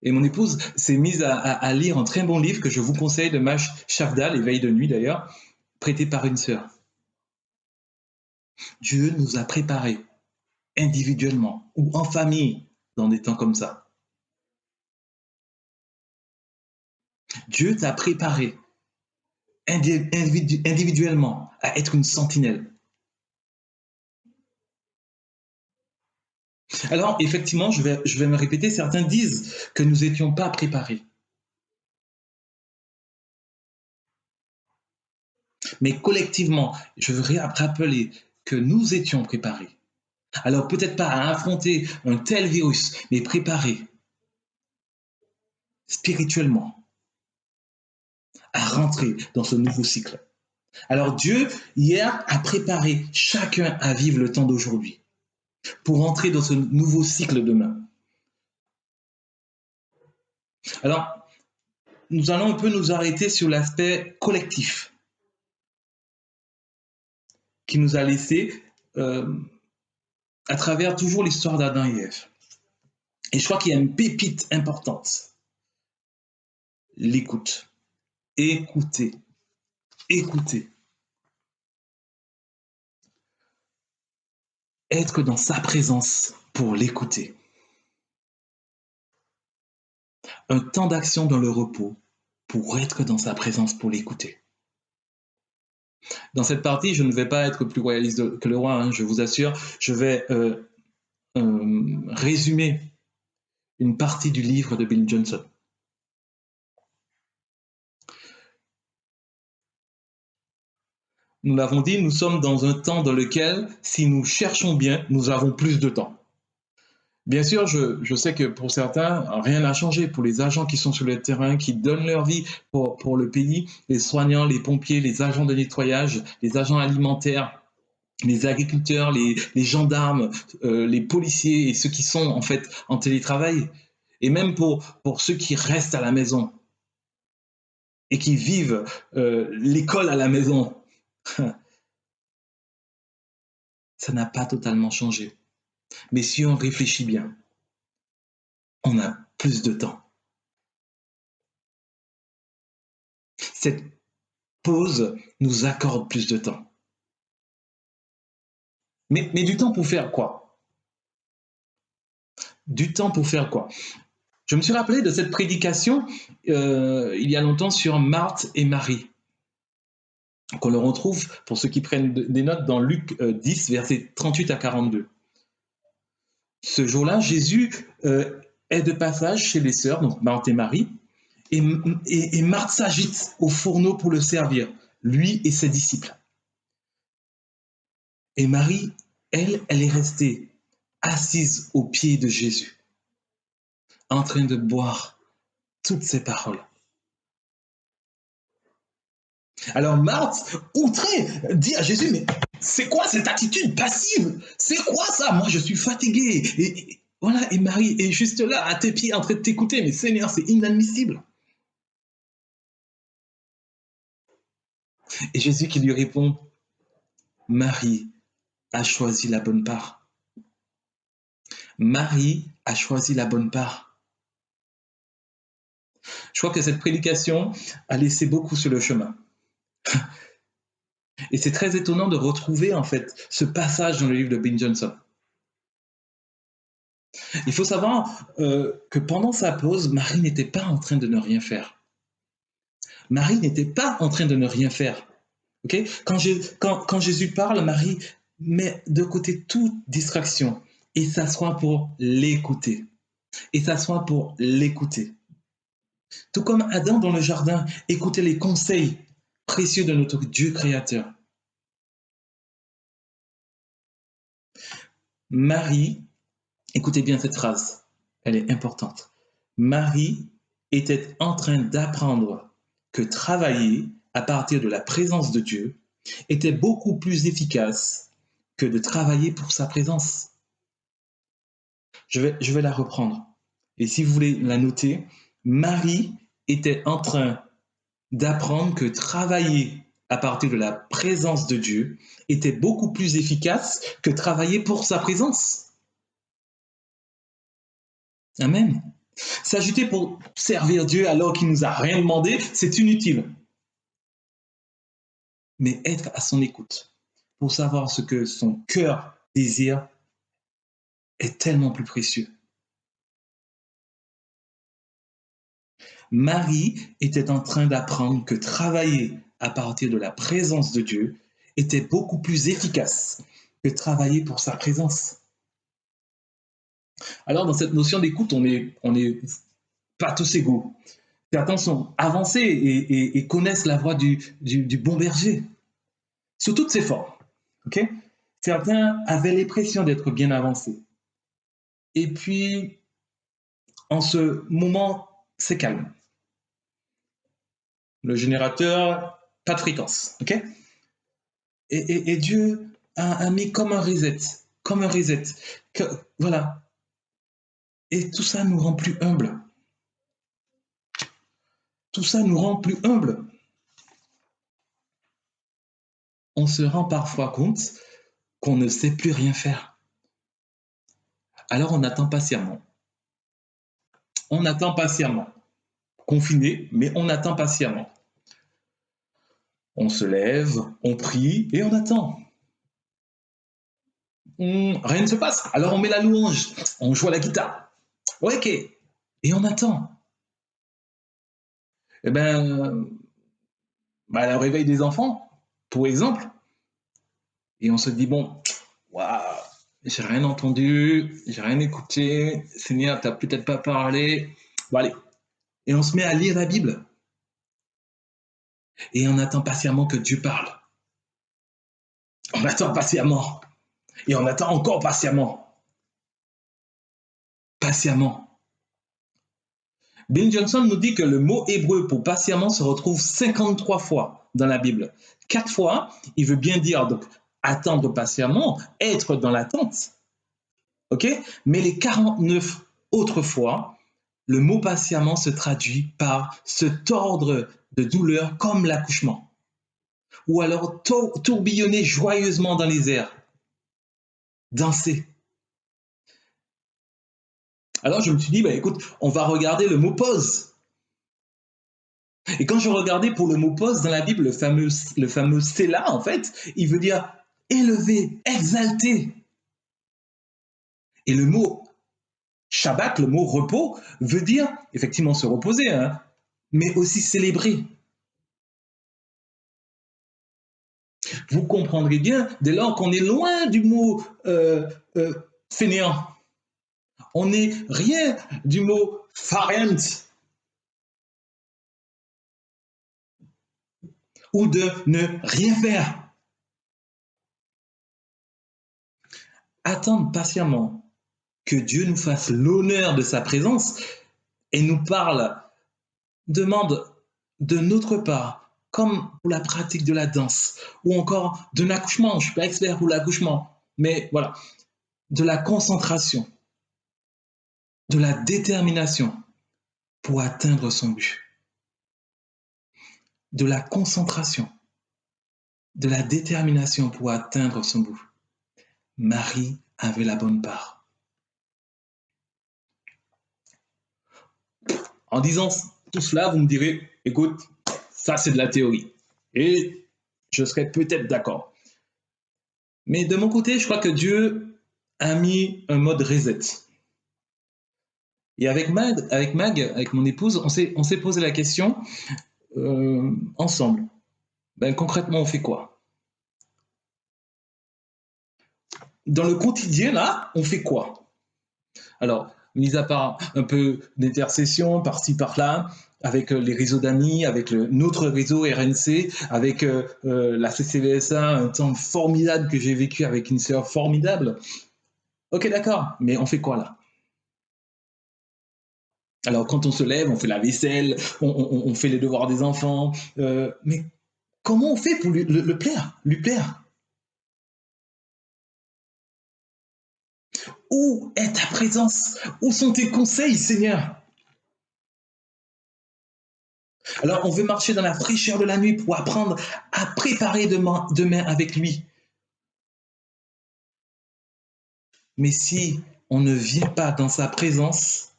Et mon épouse s'est mise à lire un très bon livre que je vous conseille de Maj Shavdal, Les veilles de nuit d'ailleurs, prêté par une sœur. Dieu nous a préparés individuellement ou en famille dans des temps comme ça. Dieu t'a préparé individuellement à être une sentinelle. Alors, effectivement, je vais me répéter, certains disent que nous n'étions pas préparés. Mais collectivement, je veux rappeler que nous étions préparés. Alors, peut-être pas à affronter un tel virus, mais préparés spirituellement à rentrer dans ce nouveau cycle. Alors, Dieu, hier, a préparé chacun à vivre le temps d'aujourd'hui pour entrer dans ce nouveau cycle demain. Alors, nous allons un peu nous arrêter sur l'aspect collectif qui nous a laissé à travers toujours l'histoire d'Adam et Ève. Et je crois qu'il y a une pépite importante. L'écoute. Écoutez. Écoutez. Être dans sa présence pour l'écouter. Un temps d'action dans le repos pour être dans sa présence pour l'écouter. Dans cette partie, je ne vais pas être plus royaliste que le roi, hein, je vous assure. Je vais résumer une partie du livre de Bill Johnson. Nous l'avons dit, nous sommes dans un temps dans lequel, si nous cherchons bien, nous avons plus de temps. Bien sûr, je sais que pour certains, rien n'a changé. Pour les agents qui sont sur le terrain, qui donnent leur vie pour le pays, les soignants, les pompiers, les agents de nettoyage, les agents alimentaires, les agriculteurs, les gendarmes, les policiers et ceux qui sont en fait en télétravail, et même pour ceux qui restent à la maison et qui vivent l'école à la maison. Ça n'a pas totalement changé. Mais si on réfléchit bien, on a plus de temps. Cette pause nous accorde plus de temps. Mais du temps pour faire quoi? Du temps pour faire quoi? Je me suis rappelé de cette prédication il y a longtemps sur Marthe et Marie, qu'on le retrouve, pour ceux qui prennent des notes, dans Luc 10, versets 38 à 42. Ce jour-là, Jésus est de passage chez les sœurs, donc Marthe et Marie, et Marthe s'agite au fourneau pour le servir, lui et ses disciples. Et Marie, elle est restée assise aux pieds de Jésus, en train de boire toutes ses paroles. Alors Marthe, outrée, dit à Jésus, mais c'est quoi cette attitude passive? C'est quoi ça? Moi, je suis fatiguée. Et voilà, et Marie est juste là, à tes pieds, en train de t'écouter. Mais Seigneur, c'est inadmissible. Et Jésus qui lui répond, Marie a choisi la bonne part. Marie a choisi la bonne part. Je crois que cette prédication a laissé beaucoup sur le chemin. Et c'est très étonnant de retrouver en fait ce passage dans le livre de Bill Johnson. Il faut savoir que pendant sa pause, Marie n'était pas en train de ne rien faire. Marie n'était pas en train de ne rien faire. Okay? Quand Jésus parle, Marie met de côté toute distraction et s'assoit pour l'écouter. Tout comme Adam dans le jardin écoutait les conseils précieux de notre Dieu créateur. Marie, écoutez bien cette phrase, elle est importante. Marie était en train d'apprendre que travailler à partir de la présence de Dieu était beaucoup plus efficace que de travailler pour sa présence. Je vais la reprendre. Et si vous voulez la noter, Marie était en train d'apprendre que travailler à partir de la présence de Dieu était beaucoup plus efficace que travailler pour sa présence. Amen. S'agiter pour servir Dieu alors qu'il nous a rien demandé, c'est inutile. Mais être à son écoute pour savoir ce que son cœur désire est tellement plus précieux. Marie était en train d'apprendre que travailler à partir de la présence de Dieu était beaucoup plus efficace que travailler pour sa présence. Alors, dans cette notion d'écoute, on est pas tous égaux. Certains sont avancés et connaissent la voix du bon berger, sous toutes ses formes. Okay? Certains avaient l'impression d'être bien avancés. Et puis, en ce moment, c'est calme. Le générateur, pas de fréquence. Okay? Et Dieu a mis comme un reset. Voilà. Et tout ça nous rend plus humbles. Tout ça nous rend plus humbles. On se rend parfois compte qu'on ne sait plus rien faire. Alors on attend patiemment. On attend patiemment. Confiné, mais on attend patiemment. On se lève, on prie et on attend. Rien ne se passe. Alors on met la louange, on joue à la guitare. Ok. Et on attend. Eh bien, le réveil des enfants, pour exemple, et on se dit, bon, waouh, j'ai rien entendu, j'ai rien écouté, Seigneur, t'as peut-être pas parlé. Bon, allez. Et on se met à lire la Bible. Et on attend patiemment que Dieu parle. On attend patiemment. Et on attend encore patiemment. Patiemment. Bill Johnson nous dit que le mot hébreu pour patiemment se retrouve 53 fois dans la Bible. 4 fois, il veut bien dire donc attendre patiemment, être dans l'attente. Ok? Mais les 49 autres fois, le mot patiemment se traduit par se tordre de douleur comme l'accouchement. Ou alors tourbillonner joyeusement dans les airs. Danser. Alors je me suis dit, écoute, on va regarder le mot pause. Et quand je regardais pour le mot pause dans la Bible, le fameux Sélah, en fait, il veut dire élever, exalter. Et le mot Shabbat, le mot repos, veut dire effectivement se reposer, mais aussi célébrer. Vous comprendrez bien, dès lors qu'on est loin du mot fainéant, on n'est rien du mot farent ou de ne rien faire. Attendre patiemment que Dieu nous fasse l'honneur de sa présence et nous parle, demande de notre part, comme pour la pratique de la danse ou encore de l'accouchement. Je ne suis pas expert pour l'accouchement, mais voilà, de la concentration, de la détermination pour atteindre son but. De la concentration, de la détermination pour atteindre son but. Marie avait la bonne part. En disant tout cela, vous me direz, écoute, ça c'est de la théorie. Et je serais peut-être d'accord. Mais de mon côté, je crois que Dieu a mis un mode reset. Et avec Mag, avec mon épouse, on s'est posé la question ensemble. Concrètement, on fait quoi? Dans le quotidien, là, on fait quoi? Alors, mis à part un peu d'intercession par-ci, par-là, avec les réseaux d'amis, avec notre réseau RNC, avec la CCBSA, un temps formidable que j'ai vécu avec une sœur formidable. Ok, d'accord, mais on fait quoi là? Alors, quand on se lève, on fait la vaisselle, on fait les devoirs des enfants, mais comment on fait pour lui plaire? Où est ta présence? Où sont tes conseils, Seigneur? Alors, on veut marcher dans la fraîcheur de la nuit pour apprendre à préparer demain avec lui. Mais si on ne vient pas dans sa présence,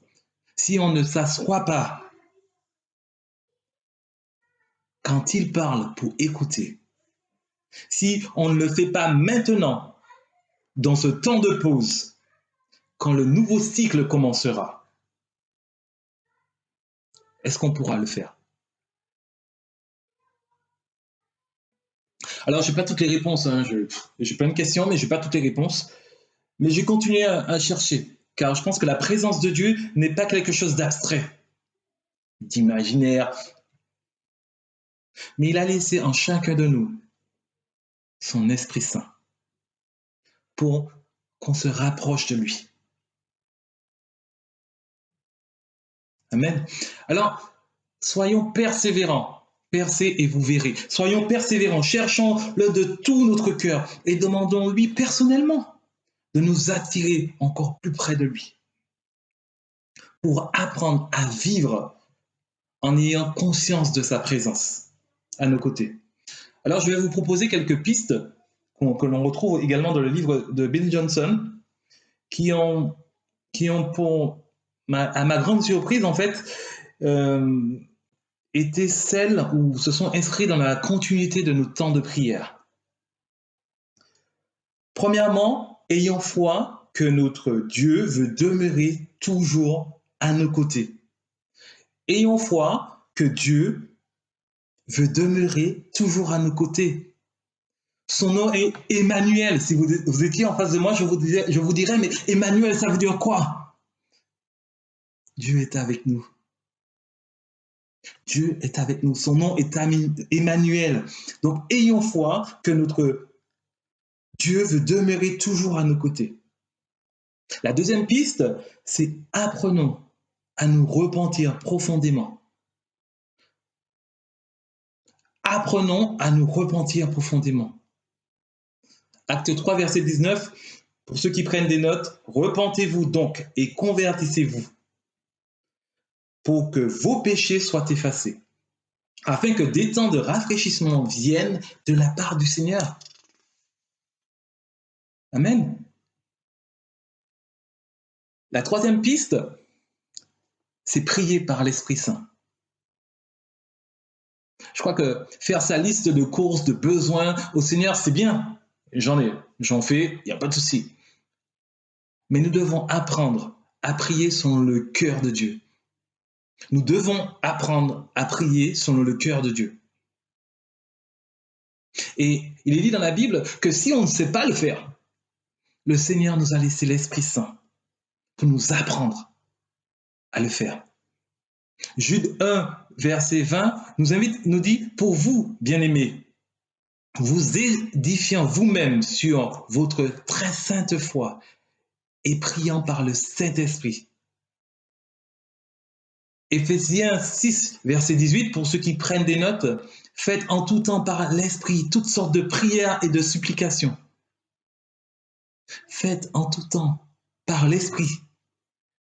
si on ne s'assoit pas quand il parle pour écouter, si on ne le fait pas maintenant, dans ce temps de pause, quand le nouveau cycle commencera, est-ce qu'on pourra le faire? Alors, je n'ai pas toutes les réponses, hein. J'ai plein de questions, mais je n'ai pas toutes les réponses. Mais j'ai continué à chercher, car je pense que la présence de Dieu n'est pas quelque chose d'abstrait, d'imaginaire, mais il a laissé en chacun de nous son Esprit Saint pour qu'on se rapproche de lui. Amen. Alors, soyons persévérants. Percez et vous verrez. Soyons persévérants, cherchons-le de tout notre cœur et demandons-lui personnellement de nous attirer encore plus près de lui pour apprendre à vivre en ayant conscience de sa présence à nos côtés. Alors, je vais vous proposer quelques pistes que l'on retrouve également dans le livre de Bill Johnson qui ont à ma grande surprise, en fait, étaient celles où se sont inscrits dans la continuité de nos temps de prière. Premièrement, ayons foi que notre Dieu veut demeurer toujours à nos côtés. Ayons foi que Dieu veut demeurer toujours à nos côtés. Son nom est Emmanuel. Si vous étiez en face de moi, je vous dirais, mais Emmanuel, ça veut dire quoi? Dieu est avec nous. Dieu est avec nous. Son nom est Emmanuel. Donc, ayons foi que notre Dieu veut demeurer toujours à nos côtés. La deuxième piste, c'est apprenons à nous repentir profondément. Apprenons à nous repentir profondément. Acte 3, verset 19, pour ceux qui prennent des notes, repentez-vous donc et convertissez-vous pour que vos péchés soient effacés, afin que des temps de rafraîchissement viennent de la part du Seigneur. Amen. La troisième piste, c'est prier par l'Esprit Saint. Je crois que faire sa liste de courses, de besoins au Seigneur, c'est bien. J'en fais, il n'y a pas de souci. Mais nous devons apprendre à prier selon le cœur de Dieu. Nous devons apprendre à prier selon le cœur de Dieu. Et il est dit dans la Bible que si on ne sait pas le faire, le Seigneur nous a laissé l'Esprit Saint pour nous apprendre à le faire. Jude 1, verset 20, nous dit, pour vous, bien-aimés, vous édifiant vous-même sur votre très sainte foi et priant par le Saint-Esprit. Éphésiens 6, verset 18, pour ceux qui prennent des notes, faites en tout temps par l'Esprit toutes sortes de prières et de supplications. Faites en tout temps par l'Esprit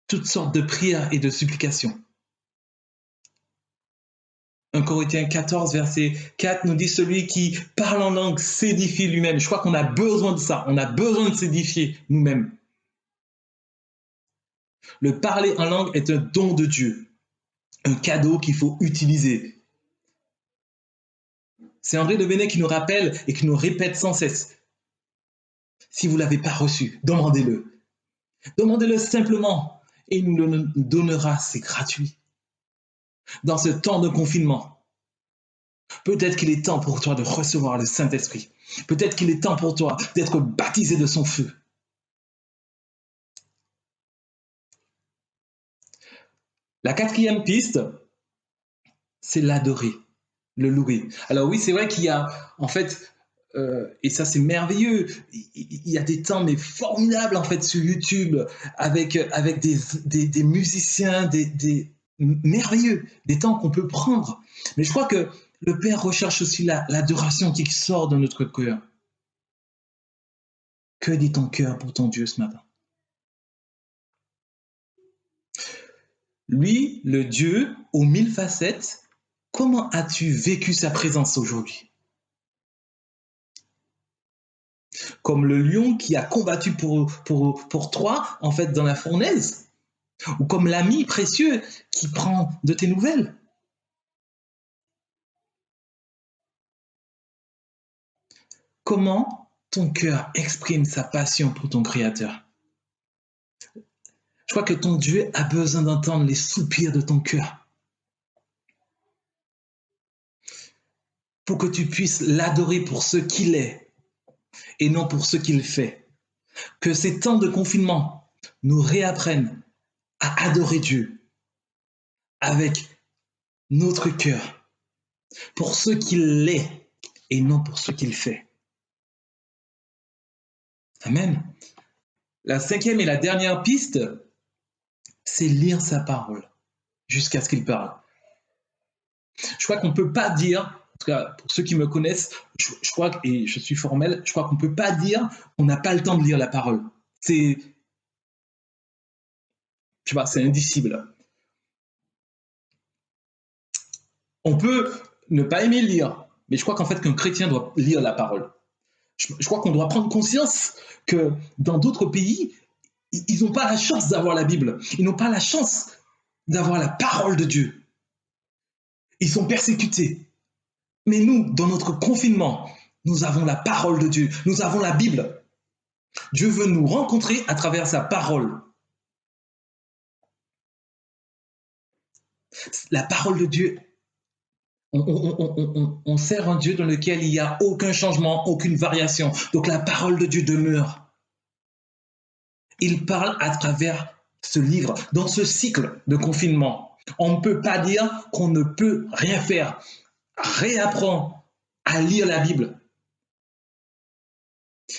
toutes sortes de prières et de supplications. 1 Corinthiens 14, verset 4 nous dit celui qui parle en langue s'édifie lui-même. Je crois qu'on a besoin de ça. On a besoin de s'édifier nous-mêmes. Le parler en langue est un don de Dieu, un cadeau qu'il faut utiliser. C'est André de Bennett qui nous rappelle et qui nous répète sans cesse. Si vous ne l'avez pas reçu, demandez-le. Demandez-le simplement et il nous le donnera, c'est gratuit. Dans ce temps de confinement, peut-être qu'il est temps pour toi de recevoir le Saint-Esprit. Peut-être qu'il est temps pour toi d'être baptisé de son feu. La quatrième piste, c'est l'adorer, le louer. Alors oui, c'est vrai qu'il y a, en fait, et ça c'est merveilleux, il y a des temps mais formidables en fait sur YouTube avec des musiciens, des merveilleux, des temps qu'on peut prendre. Mais je crois que le Père recherche aussi l'adoration qui sort de notre cœur. Que dit ton cœur pour ton Dieu ce matin? Lui, le Dieu aux 1000 facettes, comment as-tu vécu sa présence aujourd'hui? Comme le lion qui a combattu pour toi, en fait, dans la fournaise? Ou comme l'ami précieux qui prend de tes nouvelles? Comment ton cœur exprime sa passion pour ton Créateur? Je crois que ton Dieu a besoin d'entendre les soupirs de ton cœur pour que tu puisses l'adorer pour ce qu'il est et non pour ce qu'il fait. Que ces temps de confinement nous réapprennent à adorer Dieu avec notre cœur pour ce qu'il est et non pour ce qu'il fait. Amen. La 5e et la dernière piste, c'est lire sa parole jusqu'à ce qu'il parle. Je crois qu'on ne peut pas dire, en tout cas pour ceux qui me connaissent, je crois, et je suis formel, je crois qu'on ne peut pas dire qu'on n'a pas le temps de lire la parole. C'est indicible. On peut ne pas aimer lire, mais je crois qu'en fait qu'un chrétien doit lire la parole. Je crois qu'on doit prendre conscience que dans d'autres pays, ils n'ont pas la chance d'avoir la Bible. Ils n'ont pas la chance d'avoir la parole de Dieu. Ils sont persécutés. Mais nous, dans notre confinement, nous avons la parole de Dieu. Nous avons la Bible. Dieu veut nous rencontrer à travers sa parole. La parole de Dieu, on sert un Dieu dans lequel il n'y a aucun changement, aucune variation. Donc la parole de Dieu demeure. Il parle à travers ce livre, dans ce cycle de confinement. On ne peut pas dire qu'on ne peut rien faire. Réapprends à lire la Bible.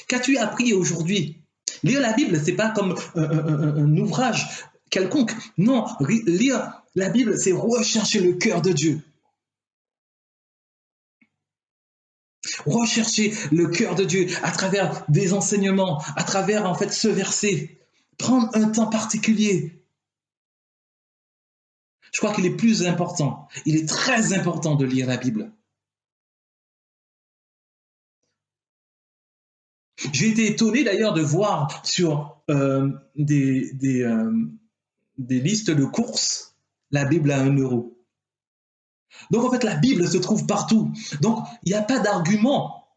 Qu'as-tu appris aujourd'hui? Lire la Bible, ce n'est pas comme un ouvrage quelconque. Non, lire la Bible, c'est rechercher le cœur de Dieu. Rechercher le cœur de Dieu à travers des enseignements, à travers en fait ce verset. Prendre un temps particulier. Je crois qu'il est plus important, il est très important de lire la Bible. J'ai été étonné d'ailleurs de voir sur des listes de courses la Bible à 1 euro. Donc en fait la Bible se trouve partout. Donc il n'y a pas d'argument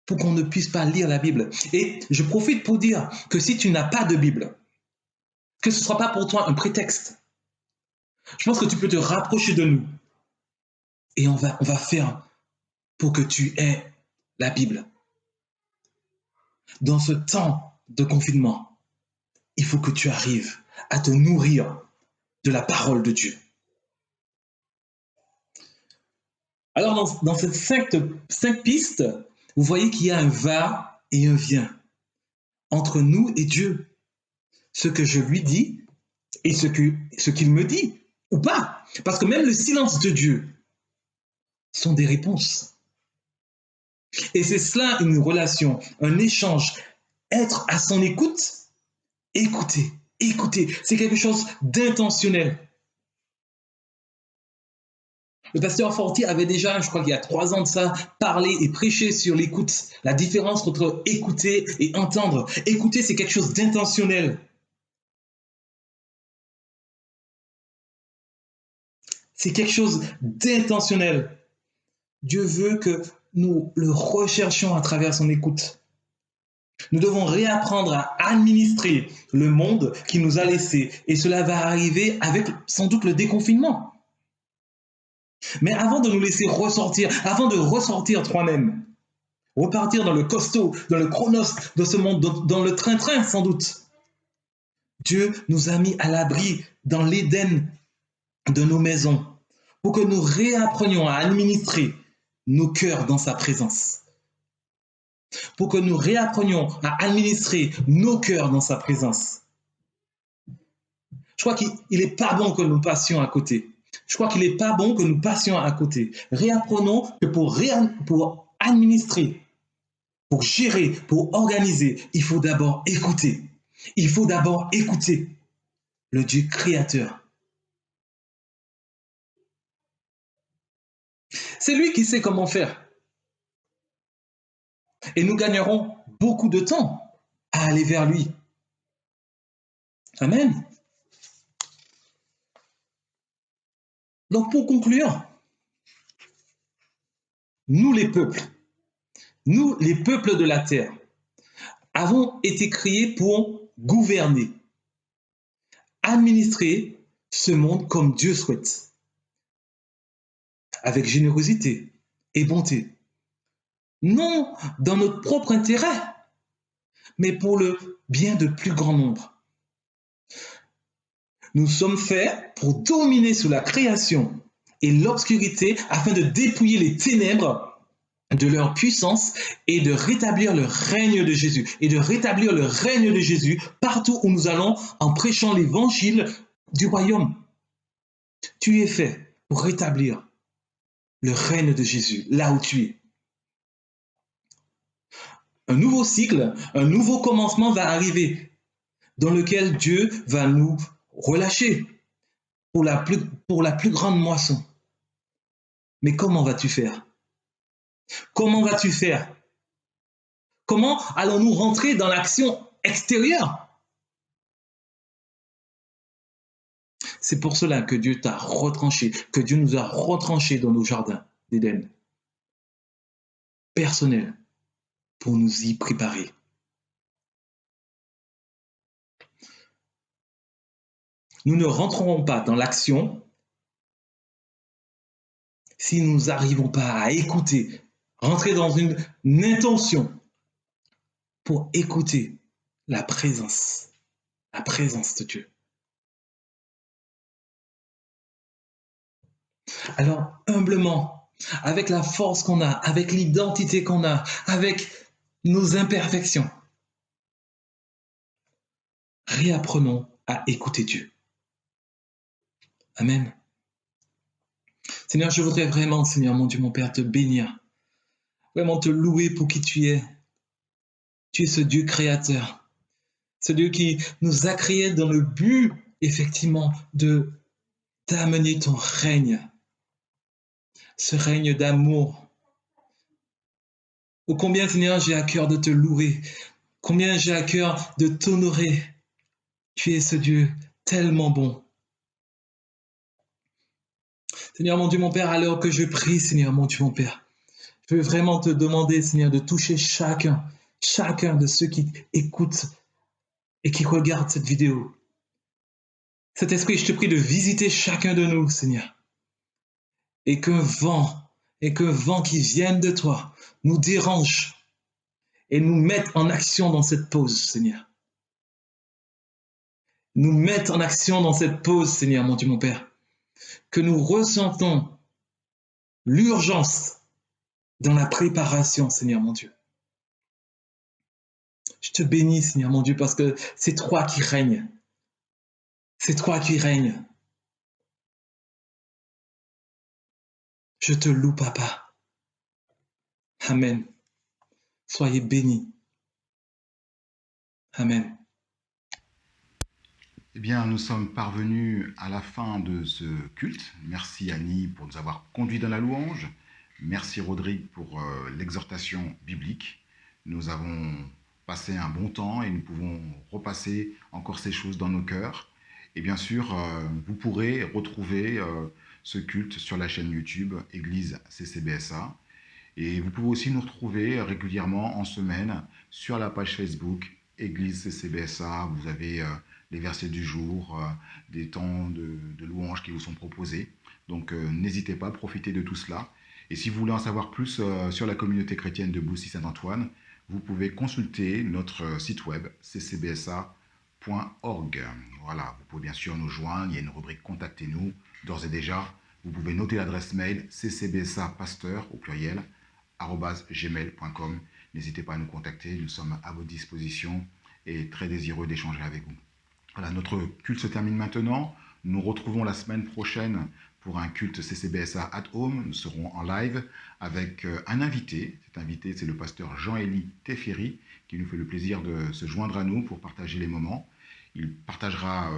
pour qu'on ne puisse pas lire la Bible. Et je profite pour dire que si tu n'as pas de Bible, que ce ne sera pas pour toi un prétexte. Je pense que tu peux te rapprocher de nous. Et on va faire pour que tu aies la Bible. Dans ce temps de confinement, il faut que tu arrives à te nourrir de la parole de Dieu. Alors dans ces 5 pistes, vous voyez qu'il y a un va et un vient entre nous et Dieu. Ce que je lui dis et ce qu'il me dit, ou pas. Parce que même le silence de Dieu sont des réponses. Et c'est cela une relation, un échange, être à son écoute, écouter. C'est quelque chose d'intentionnel. Le pasteur Forti avait déjà, je crois qu'il y a 3 ans de ça, parlé et prêché sur l'écoute. La différence entre écouter et entendre. Écouter, c'est quelque chose d'intentionnel. C'est quelque chose d'intentionnel. Dieu veut que nous le recherchions à travers son écoute. Nous devons réapprendre à administrer le monde qui nous a laissés. Et cela va arriver avec sans doute le déconfinement. Mais avant de nous laisser ressortir, avant de ressortir toi-même, repartir dans le costaud, dans le chronos de ce monde, dans le train-train sans doute, Dieu nous a mis à l'abri dans l'Éden de nos maisons pour que nous réapprenions à administrer nos cœurs dans sa présence. Pour que nous réapprenions à administrer nos cœurs dans sa présence. Je crois qu'il n'est pas bon que nous passions à côté. Je crois qu'il n'est pas bon que nous passions à côté. Réapprenons que pour administrer, pour gérer, pour organiser, il faut d'abord écouter. Il faut d'abord écouter le Dieu créateur. C'est lui qui sait comment faire. Et nous gagnerons beaucoup de temps à aller vers lui. Amen. Donc pour conclure, nous les peuples de la terre, avons été créés pour gouverner, administrer ce monde comme Dieu souhaite, avec générosité et bonté. Non dans notre propre intérêt, mais pour le bien de plus grand nombre. Nous sommes faits pour dominer sur la création et l'obscurité afin de dépouiller les ténèbres de leur puissance et de rétablir le règne de Jésus. Et de rétablir le règne de Jésus partout où nous allons en prêchant l'évangile du royaume. Tu es fait pour rétablir le règne de Jésus là où tu es. Un nouveau cycle, un nouveau commencement va arriver dans lequel Dieu va nous relâcher pour la plus grande moisson. Mais comment vas-tu faire? Comment vas-tu faire? Comment allons-nous rentrer dans l'action extérieure? C'est pour cela que Dieu t'a retranché, que Dieu nous a retranchés dans nos jardins d'Éden. Personnels, pour nous y préparer. Nous ne rentrerons pas dans l'action si nous n'arrivons pas à écouter, rentrer dans une intention pour écouter la présence de Dieu. Alors, humblement, avec la force qu'on a, avec l'identité qu'on a, avec nos imperfections, réapprenons à écouter Dieu. Amen. Seigneur, je voudrais vraiment, Seigneur, mon Dieu, mon Père, te bénir, vraiment te louer pour qui tu es. Tu es ce Dieu créateur, ce Dieu qui nous a créés dans le but, effectivement, d'amener ton règne, ce règne d'amour. Ô combien, Seigneur, j'ai à cœur de te louer, combien j'ai à cœur de t'honorer. Tu es ce Dieu tellement bon. Seigneur, mon Dieu, mon Père, alors que je prie, Seigneur, mon Dieu, mon Père, je veux vraiment te demander, Seigneur, de toucher chacun de ceux qui écoutent et qui regardent cette vidéo. Cet esprit, je te prie de visiter chacun de nous, Seigneur. Et qu'un vent qui vienne de toi nous dérange et nous mette en action dans cette pause, Seigneur. Nous mette en action dans cette pause, Seigneur, mon Dieu, mon Père. Que nous ressentons l'urgence dans la préparation, Seigneur, mon Dieu. Je te bénis, Seigneur, mon Dieu, parce que c'est toi qui règnes. C'est toi qui règnes. Je te loue, Papa. Amen. Soyez bénis. Amen. Eh bien, nous sommes parvenus à la fin de ce culte. Merci Annie pour nous avoir conduits dans la louange. Merci Rodrigue pour l'exhortation biblique. Nous avons passé un bon temps et nous pouvons repasser encore ces choses dans nos cœurs. Et bien sûr, vous pourrez retrouver ce culte sur la chaîne YouTube Église CCBSA. Et vous pouvez aussi nous retrouver régulièrement en semaine sur la page Facebook Église CCBSA. Vous avez les versets du jour, des temps de louange qui vous sont proposés. Donc n'hésitez pas à profiter de tout cela. Et si vous voulez en savoir plus sur la communauté chrétienne de Boussy-Saint-Antoine, vous pouvez consulter notre site web ccbsa.org. Voilà, vous pouvez bien sûr nous joindre, il y a une rubrique Contactez-nous. D'ores et déjà, vous pouvez noter l'adresse mail ccbsapasteur au pluriel @gmail.com. N'hésitez pas à nous contacter, nous sommes à votre disposition et très désireux d'échanger avec vous. Voilà, notre culte se termine maintenant. Nous nous retrouvons la semaine prochaine pour un culte CCBSA at Home. Nous serons en live avec un invité. Cet invité, c'est le pasteur Jean-Élie Teferi, qui nous fait le plaisir de se joindre à nous pour partager les moments. Il partagera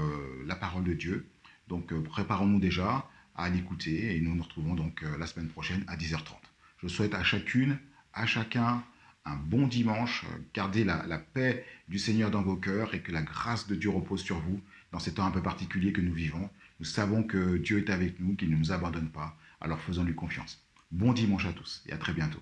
la parole de Dieu. Donc préparons-nous déjà à l'écouter et nous nous retrouvons donc la semaine prochaine à 10h30. Je souhaite à chacune, à chacun un bon dimanche. Gardez la paix du Seigneur dans vos cœurs et que la grâce de Dieu repose sur vous dans ces temps un peu particuliers que nous vivons. Nous savons que Dieu est avec nous, qu'il ne nous abandonne pas, alors faisons-lui confiance. Bon dimanche à tous et à très bientôt.